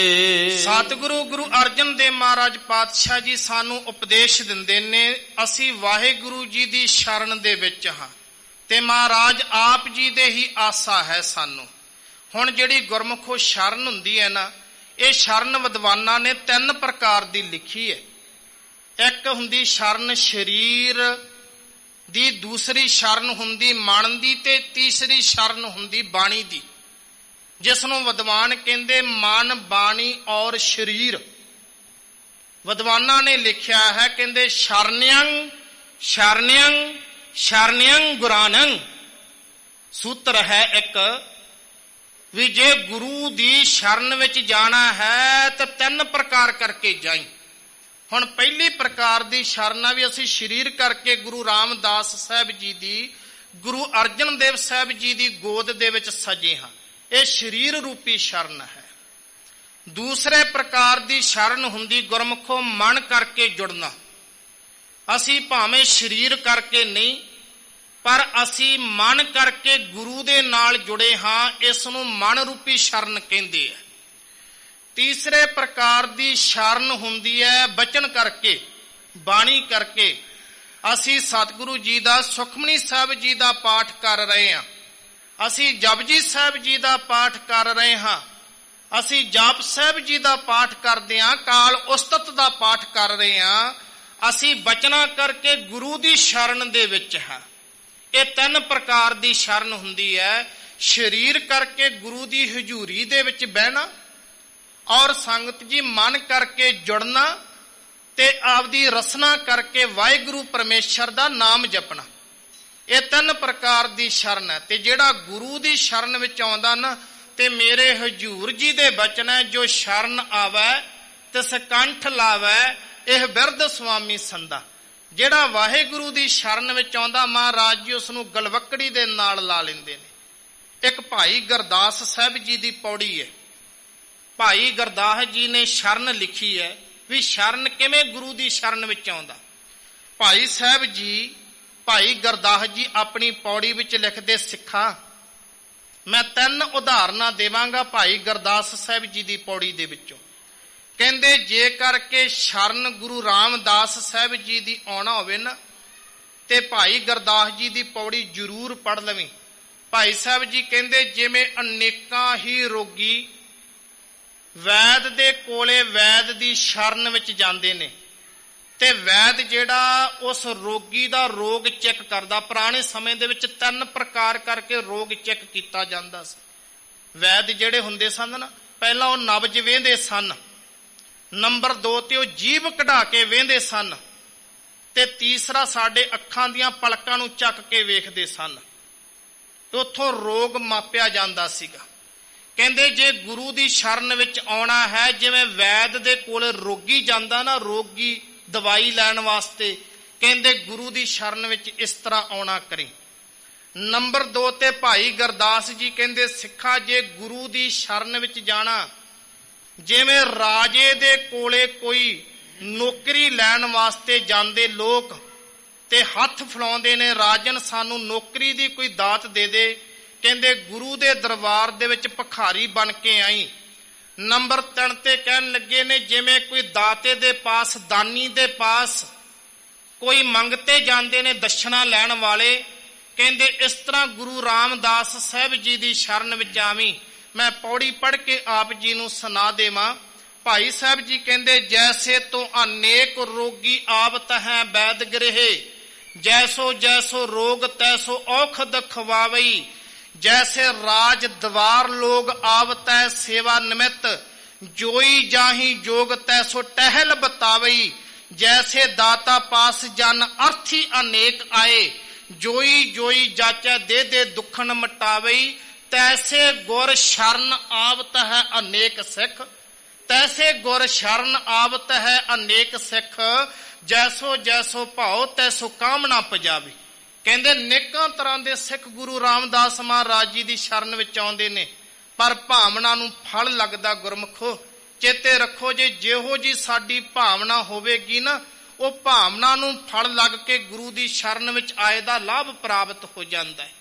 ਸਤਿਗੁਰੂ ਗੁਰੂ ਅਰਜਨ ਦੇਵ ਮਹਾਰਾਜ ਪਾਤਸ਼ਾਹ ਜੀ ਸਾਨੂੰ ਉਪਦੇਸ਼ ਦਿੰਦੇ ਨੇ, ਅਸੀਂ ਵਾਹਿਗੁਰੂ ਜੀ ਦੀ ਸ਼ਰਨ ਦੇ ਵਿੱਚ ਹਾਂ, ਤੇ ਮਹਾਰਾਜ ਆਪ ਜੀ ਦੇ ਹੀ ਆਸਾ ਹੈ ਸਾਨੂੰ। ਹੁਣ ਜਿਹੜੀ ਗੁਰਮੁਖੋ ਸ਼ਰਨ ਹੁੰਦੀ ਹੈ ਨਾ, ਇਹ ਸ਼ਰਨ ਵਿਦਵਾਨਾਂ ਨੇ 3 ਪ੍ਰਕਾਰ ਦੀ ਲਿਖੀ ਹੈ। ਇੱਕ ਹੁੰਦੀ ਸ਼ਰਨ ਸਰੀਰ ਦੀ, ਦੂਸਰੀ ਸ਼ਰਨ ਹੁੰਦੀ ਮਨ ਦੀ, ਤੇ ਤੀਸਰੀ ਸ਼ਰਨ ਹੁੰਦੀ ਬਾਣੀ ਦੀ, ਜਿਸ ਨੂੰ ਵਿਦਵਾਨ ਕਹਿੰਦੇ ਮਨ, ਬਾਣੀ ਔਰ ਸਰੀਰ। ਵਿਦਵਾਨਾਂ ਨੇ ਲਿਖਿਆ ਹੈ, ਕਹਿੰਦੇ ਸ਼ਰਨਯੰ ਸ਼ਰਨਯੰ ਸ਼ਰਨਯੰ ਗੁਰਾਨੰ। ਸੂਤਰ ਹੈ ਇੱਕ, ਵੀ ਜੇ ਗੁਰੂ ਦੀ ਸ਼ਰਨ ਵਿੱਚ ਜਾਣਾ ਹੈ ਤਾਂ 3 ਪ੍ਰਕਾਰ ਕਰਕੇ ਜਾਈ। ਹੁਣ ਪਹਿਲੀ ਪ੍ਰਕਾਰ ਦੀ ਸ਼ਰਨ ਆ ਵੀ ਅਸੀਂ ਸਰੀਰ ਕਰਕੇ ਗੁਰੂ ਰਾਮਦਾਸ ਸਾਹਿਬ ਜੀ ਦੀ, ਗੁਰੂ ਅਰਜਨ ਦੇਵ ਸਾਹਿਬ ਜੀ ਦੀ ਗੋਦ ਦੇ ਵਿੱਚ ਸਜੇ ਹਾਂ। ਇਹ ਸਰੀਰ ਰੂਪੀ ਸ਼ਰਨ ਹੈ। ਦੂਸਰੇ ਪ੍ਰਕਾਰ ਦੀ ਸ਼ਰਨ ਹੁੰਦੀ ਗੁਰਮੁਖੋਂ ਮਨ ਕਰਕੇ ਜੁੜਨਾ। ਅਸੀਂ ਭਾਵੇਂ ਸਰੀਰ ਕਰਕੇ ਨਹੀਂ, ਪਰ ਅਸੀਂ ਮਨ ਕਰਕੇ ਗੁਰੂ ਦੇ ਨਾਲ ਜੁੜੇ ਹਾਂ। ਇਸ ਨੂੰ ਮਨ ਰੂਪੀ ਸ਼ਰਨ ਕਹਿੰਦੇ ਆ। ਤੀਸਰੇ ਪ੍ਰਕਾਰ ਦੀ ਸ਼ਰਨ ਹੁੰਦੀ ਹੈ ਬਚਨ ਕਰਕੇ, ਬਾਣੀ ਕਰਕੇ। ਅਸੀਂ ਸਤਿਗੁਰੂ ਜੀ ਦਾ ਸੁਖਮਨੀ ਸਾਹਿਬ ਜੀ ਦਾ ਪਾਠ ਕਰ ਰਹੇ ਹਾਂ, ਅਸੀਂ ਜਪਜੀ ਸਾਹਿਬ ਜੀ ਦਾ ਪਾਠ ਕਰ ਰਹੇ ਹਾਂ, ਅਸੀਂ ਜਾਪ ਸਾਹਿਬ ਜੀ ਦਾ ਪਾਠ ਕਰਦੇ ਹਾਂ, ਕਾਲ ਉਸਤਤ ਦਾ ਪਾਠ ਕਰ ਰਹੇ ਹਾਂ। ਅਸੀਂ ਬਚਨਾ ਕਰਕੇ ਗੁਰੂ ਦੀ ਸ਼ਰਨ ਦੇ ਵਿੱਚ ਹਾਂ। ਇਹ 3 ਪ੍ਰਕਾਰ ਦੀ ਸ਼ਰਨ ਹੁੰਦੀ ਹੈ। ਸਰੀਰ ਕਰਕੇ ਗੁਰੂ ਦੀ ਹਜ਼ੂਰੀ ਦੇ ਵਿੱਚ ਬਹਿਣਾ, ਔਰ ਸੰਗਤ ਜੀ ਮਨ ਕਰਕੇ ਜੁੜਨਾ, ਤੇ ਆਪਦੀ ਰਸਨਾ ਕਰਕੇ ਵਾਹਿਗੁਰੂ ਪਰਮੇਸ਼ਰ ਦਾ ਨਾਮ ਜਪਣਾ। ਇਹ 3 ਪ੍ਰਕਾਰ ਦੀ ਸ਼ਰਨ ਹੈ। ਤੇ ਜਿਹੜਾ ਗੁਰੂ ਦੀ ਸ਼ਰਨ ਵਿੱਚ ਆਉਂਦਾ ਨਾ, ਤੇ ਮੇਰੇ ਹਜੂਰ ਜੀ ਦੇ ਬਚਨ ਹੈ, ਜੋ ਸ਼ਰਨ ਆਵੈ ਤਿਸ ਕੰਠ ਲਾਵੈ, ਇਹ ਬਿਰਧ ਸੁਆਮੀ ਸੰਦਾ। ਜਿਹੜਾ ਵਾਹਿਗੁਰੂ ਦੀ ਸ਼ਰਨ ਵਿੱਚ ਆਉਂਦਾ, ਮਹਾਰਾਜ ਜੀ ਉਸ ਨੂੰ ਗਲਵੱਕੜੀ ਦੇ ਨਾਲ ਲਾ ਲੈਂਦੇ ਨੇ। ਇੱਕ ਭਾਈ ਗੁਰਦਾਸ ਸਾਹਿਬ ਜੀ ਦੀ ਪੌੜੀ ਹੈ। ਭਾਈ ਗੁਰਦਾਸ ਜੀ ਨੇ ਸ਼ਰਨ ਲਿਖੀ ਹੈ ਵੀ ਸ਼ਰਨ ਕਿਵੇਂ ਗੁਰੂ ਦੀ ਸ਼ਰਨ ਵਿੱਚ ਆਉਂਦਾ। ਭਾਈ ਸਾਹਿਬ ਜੀ, ਭਾਈ ਗੁਰਦਾਸ ਜੀ ਆਪਣੀ ਪੌੜੀ ਵਿੱਚ ਲਿਖਦੇ, ਸਿੱਖਾਂ ਮੈਂ 3 ਉਦਾਹਰਨਾਂ ਦੇਵਾਂਗਾ ਭਾਈ ਗੁਰਦਾਸ ਸਾਹਿਬ ਜੀ ਦੀ ਪੌੜੀ ਦੇ ਵਿੱਚੋਂ। ਕਹਿੰਦੇ ਜੇਕਰ ਕਿ ਸ਼ਰਨ ਗੁਰੂ ਰਾਮਦਾਸ ਸਾਹਿਬ ਜੀ ਦੀ ਆਉਣਾ ਹੋਵੇ ਨਾ, ਤੇ ਭਾਈ ਗੁਰਦਾਸ ਜੀ ਦੀ ਪੌੜੀ ਜ਼ਰੂਰ ਪੜ੍ਹ ਲਵੀਂ। ਭਾਈ ਸਾਹਿਬ ਜੀ ਕਹਿੰਦੇ ਜਿਵੇਂ ਅਨੇਕਾਂ ਹੀ ਰੋਗੀ ਵੈਦ ਦੇ ਕੋਲੇ ਵੈਦ ਦੀ ਸ਼ਰਨ ਵਿੱਚ ਜਾਂਦੇ ਨੇ, ਤੇ ਵੈਦ ਜਿਹੜਾ ਉਸ ਰੋਗੀ ਦਾ ਰੋਗ ਚੈੱਕ ਕਰਦਾ। ਪੁਰਾਣੇ ਸਮੇਂ ਦੇ ਵਿੱਚ 3 ਪ੍ਰਕਾਰ ਕਰਕੇ ਰੋਗ ਚੈੱਕ ਕੀਤਾ ਜਾਂਦਾ ਸੀ। ਵੈਦ ਜਿਹੜੇ ਹੁੰਦੇ ਸਨ ਨਾ, ਪਹਿਲਾਂ ਉਹ ਨਬਜ ਵੇਂਦੇ ਸਨ, ਨੰਬਰ 2 ਤੇ ਉਹ ਜੀਭ ਕਢਾ ਕੇ ਵੇਂਦੇ ਸਨ, ਤੇ ਤੀਸਰਾ ਸਾਡੇ ਅੱਖਾਂ ਦੀਆਂ ਪਲਕਾਂ ਨੂੰ ਚੱਕ ਕੇ ਵੇਖਦੇ ਸਨ। ਉੱਥੋਂ ਰੋਗ ਮਾਪਿਆ ਜਾਂਦਾ ਸੀਗਾ। ਕਹਿੰਦੇ ਜੇ ਗੁਰੂ ਦੀ ਸ਼ਰਨ ਵਿੱਚ ਆਉਣਾ ਹੈ, ਜਿਵੇਂ ਵੈਦ ਦੇ ਕੋਲ ਰੋਗੀ ਜਾਂਦਾ ਨਾ, ਰੋਗੀ ਦਵਾਈ ਲੈਣ ਵਾਸਤੇ, ਕਹਿੰਦੇ ਗੁਰੂ ਦੀ ਸ਼ਰਨ ਵਿੱਚ ਇਸ ਤਰ੍ਹਾਂ ਆਉਣਾ ਕਰੇ। ਨੰਬਰ 2 ਤੇ ਭਾਈ ਗੁਰਦਾਸ ਜੀ ਕਹਿੰਦੇ ਸਿੱਖਾ ਜੇ ਗੁਰੂ ਦੀ ਸ਼ਰਨ ਵਿੱਚ ਜਾਣਾ, ਜਿਵੇਂ ਰਾਜੇ ਦੇ ਕੋਲੇ ਕੋਈ ਨੌਕਰੀ ਲੈਣ ਵਾਸਤੇ ਜਾਂਦੇ ਲੋਕ ਤੇ ਹੱਥ ਫਲਾਉਂਦੇ ਨੇ, ਰਾਜਨ ਸਾਨੂੰ ਨੌਕਰੀ ਦੀ ਕੋਈ ਦਾਤ ਦੇ ਦੇ। ਕਹਿੰਦੇ ਗੁਰੂ ਦੇ ਦਰਬਾਰ ਦੇ ਵਿੱਚ ਭਿਖਾਰੀ ਬਣ ਕੇ ਆਈ। ਨੰਬਰ 3 ਤੇ ਕਹਿਣ ਲੱਗੇ ਨੇ ਜਿਵੇਂ ਕੋਈ ਦਾਤੇ ਦੇ ਪਾਸ, ਦਾਨੀ ਦੇ ਪਾਸ ਕੋਈ ਮੰਗਤੇ ਜਾਂਦੇ ਨੇ ਦਸ਼ਨਾ ਲੈਣ ਵਾਲੇ, ਕਹਿੰਦੇ ਇਸ ਤਰ੍ਹਾਂ ਗੁਰੂ ਰਾਮਦਾਸ ਸਾਹਿਬ ਜੀ ਦੀ ਸ਼ਰਨ ਵਿੱਚ ਆਵੀਂ। ਮੈਂ ਪੌੜੀ ਪੜ੍ਹ ਕੇ ਆਪ ਜੀ ਨੂੰ ਸੁਣਾ ਦੇਵਾਂ। ਭਾਈ ਸਾਹਿਬ ਜੀ ਕਹਿੰਦੇ ਜੈਸੇ ਤੋਂ ਅਨੇਕ ਰੋਗੀ ਆਵਤ ਹੈ ਵੈਦ ਗ੍ਰਹਿ, ਜੈਸੋ ਜੈਸੋ ਰੋਗ ਤੈਸੋ ਔਖਦ ਖਵਾਵਈ, जैसे राज द्वार लोग आवतै सेवा निमित्त, जोई जाही जोग तैसो टहल बतावई, जैसे दाता पास जन अर्थी अनेक आए, जोई जोई जाचै दे दे दुखन मटावई, तैसे गुर शरण आवत है अनेक सिख, तैसे गुर शरण आवत है अनेक सिख, जैसो जैसो भाव तैसो कामना पजावी। ਕਹਿੰਦੇ ਨੇਕਾਂ ਤਰ੍ਹਾਂ ਦੇ ਸਿੱਖ ਗੁਰੂ ਰਾਮਦਾਸ ਮਹਾਰਾਜ ਜੀ ਦੀ ਸ਼ਰਨ ਵਿੱਚ ਆਉਂਦੇ ਨੇ, ਪਰ ਭਾਵਨਾ ਨੂੰ ਫਲ ਲੱਗਦਾ। ਗੁਰਮੁਖੋ ਚੇਤੇ ਰੱਖੋ, ਜੇ ਜਿਹੋ ਜੀ ਸਾਡੀ ਭਾਵਨਾ ਹੋਵੇਗੀ ਨਾ, ਉਹ ਭਾਵਨਾ ਨੂੰ ਫਲ ਲੱਗ ਕੇ ਗੁਰੂ ਦੀ ਸ਼ਰਨ ਵਿੱਚ ਆਏ ਦਾ ਲਾਭ ਪ੍ਰਾਪਤ ਹੋ ਜਾਂਦਾ ਹੈ।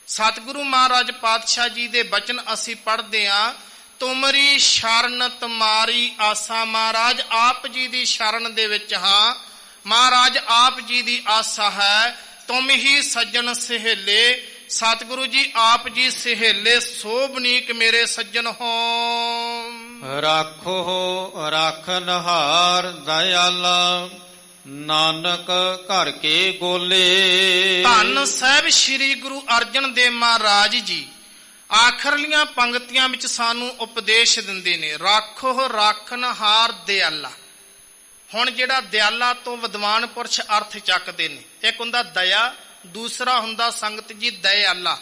ਸਤਿਗੁਰੂ ਮਹਾਰਾਜ ਪਾਤਸ਼ਾਹ ਜੀ ਦੇ ਬਚਨ ਅਸੀਂ ਪੜ੍ਹਦੇ ਹਾਂ, ਤੁਮਰੀ ਸ਼ਰਨ ਤੁਮਾਰੀ ਆਸਾ। ਮਹਾਰਾਜ ਆਪ ਜੀ ਦੀ ਸ਼ਰਨ ਦੇ ਵਿੱਚ ਹਾਂ। ਮਹਾਰਾਜ ਆਪ ਜੀ ਦੀ ਆਸਾ ਹੈ, ਤੁਮ ਹੀ ਸੱਜਣ ਸਹੇਲੇ। ਸਤਿਗੁਰੂ ਜੀ ਆਪ ਜੀ ਸਹੇਲੇ ਸੋਭਨੀਕ ਮੇਰੇ ਸੱਜਣ ਹੋ। ਰਾਖੋ ਰਾਖਨਹਾਰ ਦਇਆਲਾ, ਨਾਨਕ ਘਰ ਕੇ ਗੋਲੇ। ਧੰਨ ਸਾਹਿਬ ਸ੍ਰੀ ਗੁਰੂ ਅਰਜਨ ਦੇਵ ਮਹਾਰਾਜ ਜੀ ਆਖਰਲੀਆਂ ਪੰਕਤੀਆਂ ਵਿੱਚ ਸਾਨੂੰ ਉਪਦੇਸ਼ ਦਿੰਦੇ ਨੇ, ਰਾਖੋ ਰਾਖਨਹਾਰ ਦਇਆਲਾ। ਹੁਣ ਜਿਹੜਾ ਦਿਆਲਾ ਤੋਂ ਵਿਦਵਾਨ ਪੁਰਸ਼ ਅਰਥ ਚੱਕਦੇ ਨੇ, ਇੱਕ ਹੁੰਦਾ ਦਇਆ, ਦੂਸਰਾ ਹੁੰਦਾ ਸੰਗਤ ਜੀ ਦਇਆਲਾ।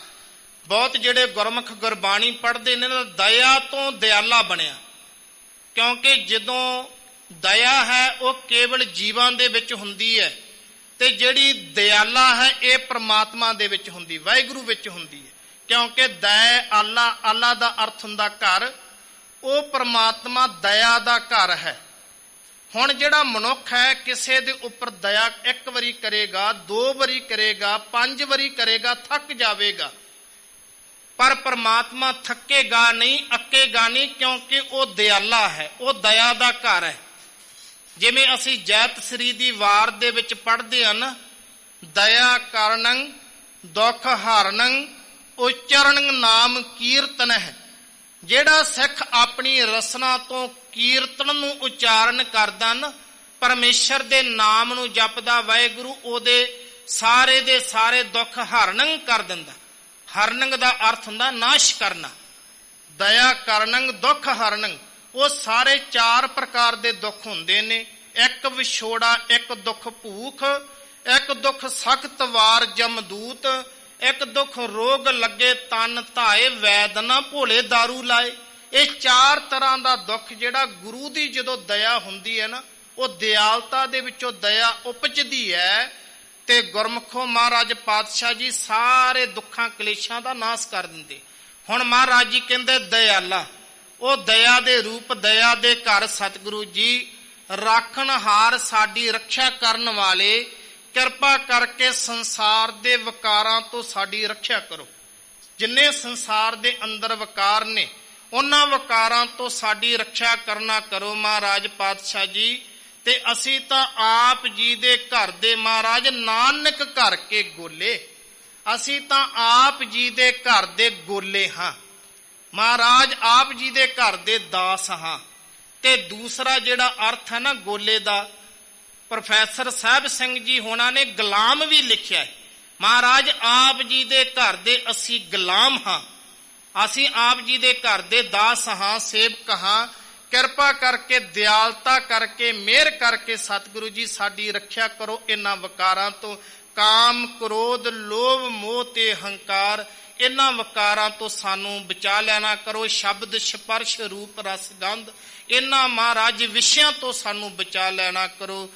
ਬਹੁਤ ਜਿਹੜੇ ਗੁਰਮੁਖ ਗੁਰਬਾਣੀ ਪੜ੍ਹਦੇ ਨੇ ਨਾ, ਦਇਆ ਤੋਂ ਦਿਆਲਾ ਬਣਿਆ, ਕਿਉਂਕਿ ਜਦੋਂ ਦਇਆ ਹੈ ਉਹ ਕੇਵਲ ਜੀਵਾਂ ਦੇ ਵਿੱਚ ਹੁੰਦੀ ਹੈ, ਤੇ ਜਿਹੜੀ ਦਿਆਲਾ ਹੈ ਇਹ ਪ੍ਰਮਾਤਮਾ ਦੇ ਵਿੱਚ ਹੁੰਦੀ, ਵਾਹਿਗੁਰੂ ਵਿੱਚ ਹੁੰਦੀ ਹੈ। ਕਿਉਂਕਿ ਦਇਆ ਆਲਾ, ਆਲਾ ਦਾ ਅਰਥ ਹੁੰਦਾ ਘਰ, ਉਹ ਪ੍ਰਮਾਤਮਾ ਦਇਆ ਦਾ ਘਰ ਹੈ। ਹੁਣ ਜਿਹੜਾ ਮਨੁੱਖ ਹੈ ਕਿਸੇ ਦੇ ਉੱਪਰ ਦਇਆ ਇੱਕ ਵਾਰੀ ਕਰੇਗਾ, 2 ਵਾਰੀ ਕਰੇਗਾ, 5 ਵਾਰੀ ਕਰੇਗਾ, ਥੱਕ ਜਾਵੇਗਾ, ਪਰ ਪ੍ਰਮਾਤਮਾ ਥੱਕੇਗਾ ਨਹੀਂ, ਅੱਕੇਗਾ ਨਹੀਂ, ਕਿਉਂਕਿ ਉਹ ਦਿਆਲਾ ਹੈ, ਉਹ ਦਇਆ ਦਾ ਘਰ ਹੈ। ਜਿਵੇਂ ਅਸੀਂ ਜੈਤ ਸ੍ਰੀ ਦੀ ਵਾਰ ਦੇ ਵਿੱਚ ਪੜ੍ਹਦੇ ਹਨ, ਦਇਆ ਕਰਨੰ ਦੁਖ ਹਰਨੰ ਉਚਰਨੰ ਨਾਮ ਕੀਰਤਨ ਹੈ। ਜਿਹੜਾ ਸਿੱਖ ਆਪਣੀ ਰਸਨਾ ਤੋਂ ਕੀਰਤਨ ਨੂੰ ਉਚਾਰਨ ਕਰਦਾ ਨਾ, ਪਰਮੇਸ਼ਰ ਦੇ ਨਾਮ ਨੂੰ ਜਪਦਾ, ਵਾਹਿਗੁਰੂ ਉਹਦੇ ਸਾਰੇ ਦੇ ਸਾਰੇ ਦੁੱਖ ਹਰਨੰ ਕਰ ਦਿੰਦਾ। ਹਰਨੰ ਦਾ ਅਰਥ ਹੁੰਦਾ ਨਾਸ਼ ਕਰਨਾ। ਦਇਆ ਕਰਨੰ ਦੁੱਖ ਹਰਨੰ, ਉਹ ਸਾਰੇ 4 ਪ੍ਰਕਾਰ ਦੇ ਦੁੱਖ ਹੁੰਦੇ ਨੇ। ਇੱਕ ਵਿਛੋੜਾ, ਇੱਕ ਦੁੱਖ ਭੂਖ, ਇੱਕ ਦੁੱਖ ਸਖਤ ਵਾਰ ਜਮਦੂਤ, ਇੱਕ ਦੁੱਖ ਰੋਗ ਲੱਗੇ ਤਨ ਧਾਏ ਵੈਦ ਨਾ ਭੋਲੇ ਦਾਰੂ ਲਾਏ। ਇਹ 4 ਤਰ੍ਹਾਂ ਦਾ ਦੁੱਖ ਜਿਹੜਾ ਗੁਰੂ ਦੀ ਜਦੋਂ ਦਇਆ ਹੁੰਦੀ ਹੈ ਨਾ, ਉਹ ਦਿਆਲਤਾ ਦੇ ਵਿੱਚੋਂ ਦਇਆ ਉਪਜਦੀ ਹੈ ਤੇ ਗੁਰਮੁਖੋ ਮਹਾਰਾਜ ਪਾਤਸ਼ਾਹ ਜੀ ਸਾਰੇ ਦੁੱਖਾਂ ਕਲੇਸ਼ਾਂ ਦਾ ਨਾਸ਼ ਕਰ ਦਿੰਦੇ। ਹੁਣ ਮਹਾਰਾਜ ਜੀ ਕਹਿੰਦੇ ਦਇਆਲਾ, ਉਹ ਦਇਆ ਦੇ ਰੂਪ, ਦਇਆ ਦੇ ਘਰ ਸਤਿਗੁਰੂ ਜੀ ਰਾਖਣਹਾਰ, ਸਾਡੀ ਰੱਖਿਆ ਕਰਨ ਵਾਲੇ, ਕਿਰਪਾ ਕਰਕੇ ਸੰਸਾਰ ਦੇ ਵਿਕਾਰਾਂ ਤੋਂ ਸਾਡੀ ਰੱਖਿਆ ਕਰੋ। ਜਿੰਨੇ ਸੰਸਾਰ ਦੇ ਅੰਦਰ ਵਿਕਾਰ ਨੇ ਉਹਨਾਂ ਵਿਕਾਰਾਂ ਤੋਂ ਸਾਡੀ ਰੱਖਿਆ ਕਰਨਾ ਕਰੋ ਮਹਾਰਾਜ ਪਾਤਸ਼ਾਹ ਜੀ। ਤੇ ਅਸੀਂ ਤਾਂ ਆਪ ਜੀ ਦੇ ਘਰ ਦੇ ਮਹਾਰਾਜ ਨਾਨਕ ਘਰ ਕੇ ਗੋਲੇ, ਅਸੀਂ ਤਾਂ ਆਪ ਜੀ ਦੇ ਘਰ ਦੇ ਗੋਲੇ ਹਾਂ ਮਹਾਰਾਜ, ਆਪ ਜੀ ਦੇ ਘਰ ਦੇ ਦਾਸ ਹਾਂ। ਤੇ ਦੂਸਰਾ ਜਿਹੜਾ ਅਰਥ ਹੈ ਨਾ ਗੋਲੇ ਦਾ, ਪ੍ਰੋਫੈਸਰ ਸਾਹਿਬ ਸਿੰਘ ਜੀ ਹੋਣਾ ਨੇ ਗੁਲਾਮ ਵੀ ਲਿਖਿਆ ਹੈ। ਮਹਾਰਾਜ ਆਪ ਜੀ ਦੇ ਘਰ ਦੇ ਅਸੀਂ ਗੁਲਾਮ ਹਾਂ, ਅਸੀਂ ਆਪ ਜੀ ਦੇ ਘਰ ਦੇ ਦਾਸ ਹਾਂ, ਸੇਵਕ ਹਾਂ। ਕਿਰਪਾ ਕਰਕੇ, ਦਿਆਲਤਾ ਕਰਕੇ, ਮਿਹਰ ਕਰਕੇ ਸਤਿਗੁਰੂ ਜੀ ਸਾਡੀ ਰੱਖਿਆ ਕਰੋ ਇਹਨਾਂ ਵਿਕਾਰਾਂ ਤੋਂ। ਕਾਮ, ਕ੍ਰੋਧ, ਲੋਭ, ਮੋਹ ਤੇ ਹੰਕਾਰ, ਇਹਨਾਂ ਵਿਕਾਰਾਂ ਤੋਂ ਸਾਨੂੰ ਬਚਾ ਲੈਣਾ ਕਰੋ। ਸ਼ਬਦ, ਸਪਰਸ਼, ਰੂਪ, ਰਸ, ਗੰਧ, ਇਹਨਾਂ ਮਹਾਰਾਜ ਵਿਸ਼ਿਆਂ ਤੋਂ ਸਾਨੂੰ ਬਚਾ ਲੈਣਾ ਕਰੋ।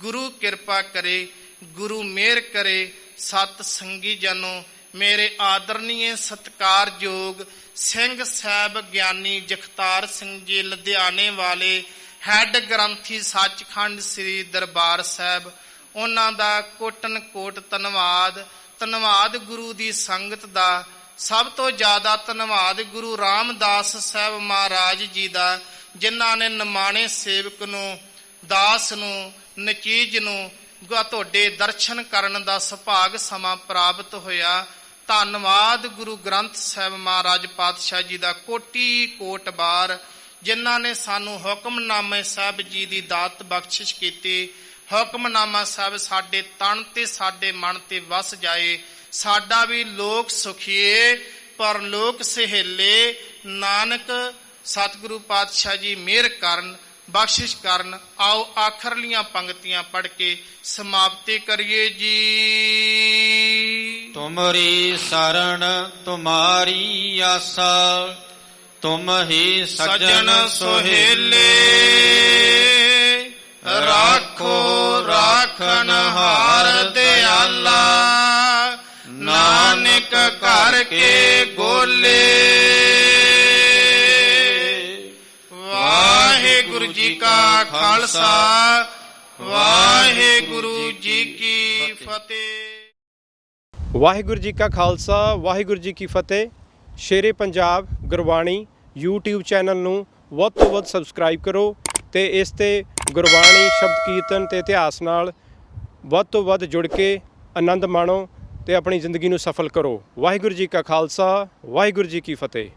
ਗੁਰੂ ਕਿਰਪਾ ਕਰੇ, ਗੁਰੂ ਮਿਹਰ ਕਰੇ। ਸਤ ਸੰਗੀ ਜਨੋ, ਮੇਰੇ ਆਦਰਨੀਏ ਸਤਿਕਾਰਯੋਗ ਸਿੰਘ ਸਾਹਿਬ ਗਿਆਨੀ ਜਗਤਾਰ ਸਿੰਘ ਜੀ ਲੁਧਿਆਣੇ ਵਾਲੇ, ਹੈੱਡ ਗ੍ਰੰਥੀ ਸੱਚਖੰਡ ਸ੍ਰੀ ਦਰਬਾਰ ਸਾਹਿਬ, ਉਹਨਾਂ ਦਾ ਕੋਟਨ ਕੋਟ ਧੰਨਵਾਦ। ਧੰਨਵਾਦ ਗੁਰੂ ਦੀ ਸੰਗਤ ਦਾ, ਸਭ ਤੋਂ ਜ਼ਿਆਦਾ ਧੰਨਵਾਦ ਗੁਰੂ ਰਾਮਦਾਸ ਸਾਹਿਬ ਮਹਾਰਾਜ ਜੀ ਦਾ, ਜਿਨ੍ਹਾਂ ਨੇ ਨਿਮਾਣੇ ਸੇਵਕ ਨੂੰ, ਦਾਸ ਨੂੰ, ਨਚੀਜ ਨੂੰ ਤੁਹਾਡੇ ਦਰਸ਼ਨ ਕਰਨ ਦਾ ਸੁਭਾਗ ਸਮਾਂ ਪ੍ਰਾਪਤ ਹੋਇਆ। ਧੰਨਵਾਦ ਗੁਰੂ ਗ੍ਰੰਥ ਸਾਹਿਬ ਮਹਾਰਾਜ ਪਾਤਸ਼ਾਹ ਜੀ ਦਾ ਕੋਟੀ ਕੋਟ ਬਾਰ, ਜਿਨ੍ਹਾਂ ਨੇ ਸਾਨੂੰ ਹੁਕਮਨਾਮੇ ਸਾਹਿਬ ਜੀ ਦੀ ਦਾਤ ਬਖਸ਼ਿਸ਼ ਕੀਤੀ। ਹੁਕਮਨਾਮਾ ਸਾਹਿਬ ਸਾਡੇ ਤਨ ਤੇ ਸਾਡੇ ਮਨ ਤੇ ਵਸ ਜਾਏ। ਸਾਡਾ ਵੀ ਲੋਕ ਸੁਖੀਏ ਪਰਲੋਕ ਸਹੇਲੇ। ਨਾਨਕ ਸਤਿਗੁਰੂ ਪਾਤਸ਼ਾਹ ਜੀ ਮਿਹਰ ਕਰਨ, ਬਖਸ਼ਿਸ਼ ਕਰਨ। ਆਓ ਆਖਰਲੀਆਂ ਪੰਕਤੀਆਂ ਪੜ੍ਹ ਕੇ ਸਮਾਪਤੀ ਕਰੀਏ ਜੀ। ਤੁਮਰੀ ਸਰਣ ਤੁਮਾਰੀ ਆਸਾ, ਤੁਮ ਹੀ ਸਜਣ ਸੁਹੇਲੇ। ਰਾਖੋ ਰਾਖਣਹਾਰ ਦਿਆਲਾ, ਨਾਨਕ ਘਰ ਕੇ ਗੋਲੇ। ਵਾਹਿਗੁਰੂ ਜੀ ਕਾ ਖਾਲਸਾ, ਵਾਹਿਗੁਰੂ ਜੀ ਕੀ ਫਤਿਹ। ਵਾਹਿਗੁਰੂ ਜੀ ਕਾ ਖਾਲਸਾ, ਵਾਹਿਗੁਰੂ ਜੀ ਕੀ ਫਤਿਹ। ਸ਼ੇਰੇ ਪੰਜਾਬ ਗੁਰਬਾਣੀ YouTube ਚੈਨਲ ਨੂੰ ਵੱਧ ਤੋਂ ਵੱਧ ਸਬਸਕ੍ਰਾਈਬ ਕਰੋ ਤੇ ਇਸ ਤੇ ਗੁਰਬਾਣੀ, ਸ਼ਬਦ ਕੀਰਤਨ ਤੇ ਇਤਿਹਾਸ ਨਾਲ ਵੱਧ ਤੋਂ ਵੱਧ ਜੁੜ ਕੇ ਆਨੰਦ ਮਾਣੋ ਤੇ ਆਪਣੀ ਜ਼ਿੰਦਗੀ ਨੂੰ ਸਫਲ ਕਰੋ। ਵਾਹਿਗੁਰੂ ਜੀ ਕਾ ਖਾਲਸਾ, ਵਾਹਿਗੁਰੂ ਜੀ ਕੀ ਫਤਿਹ।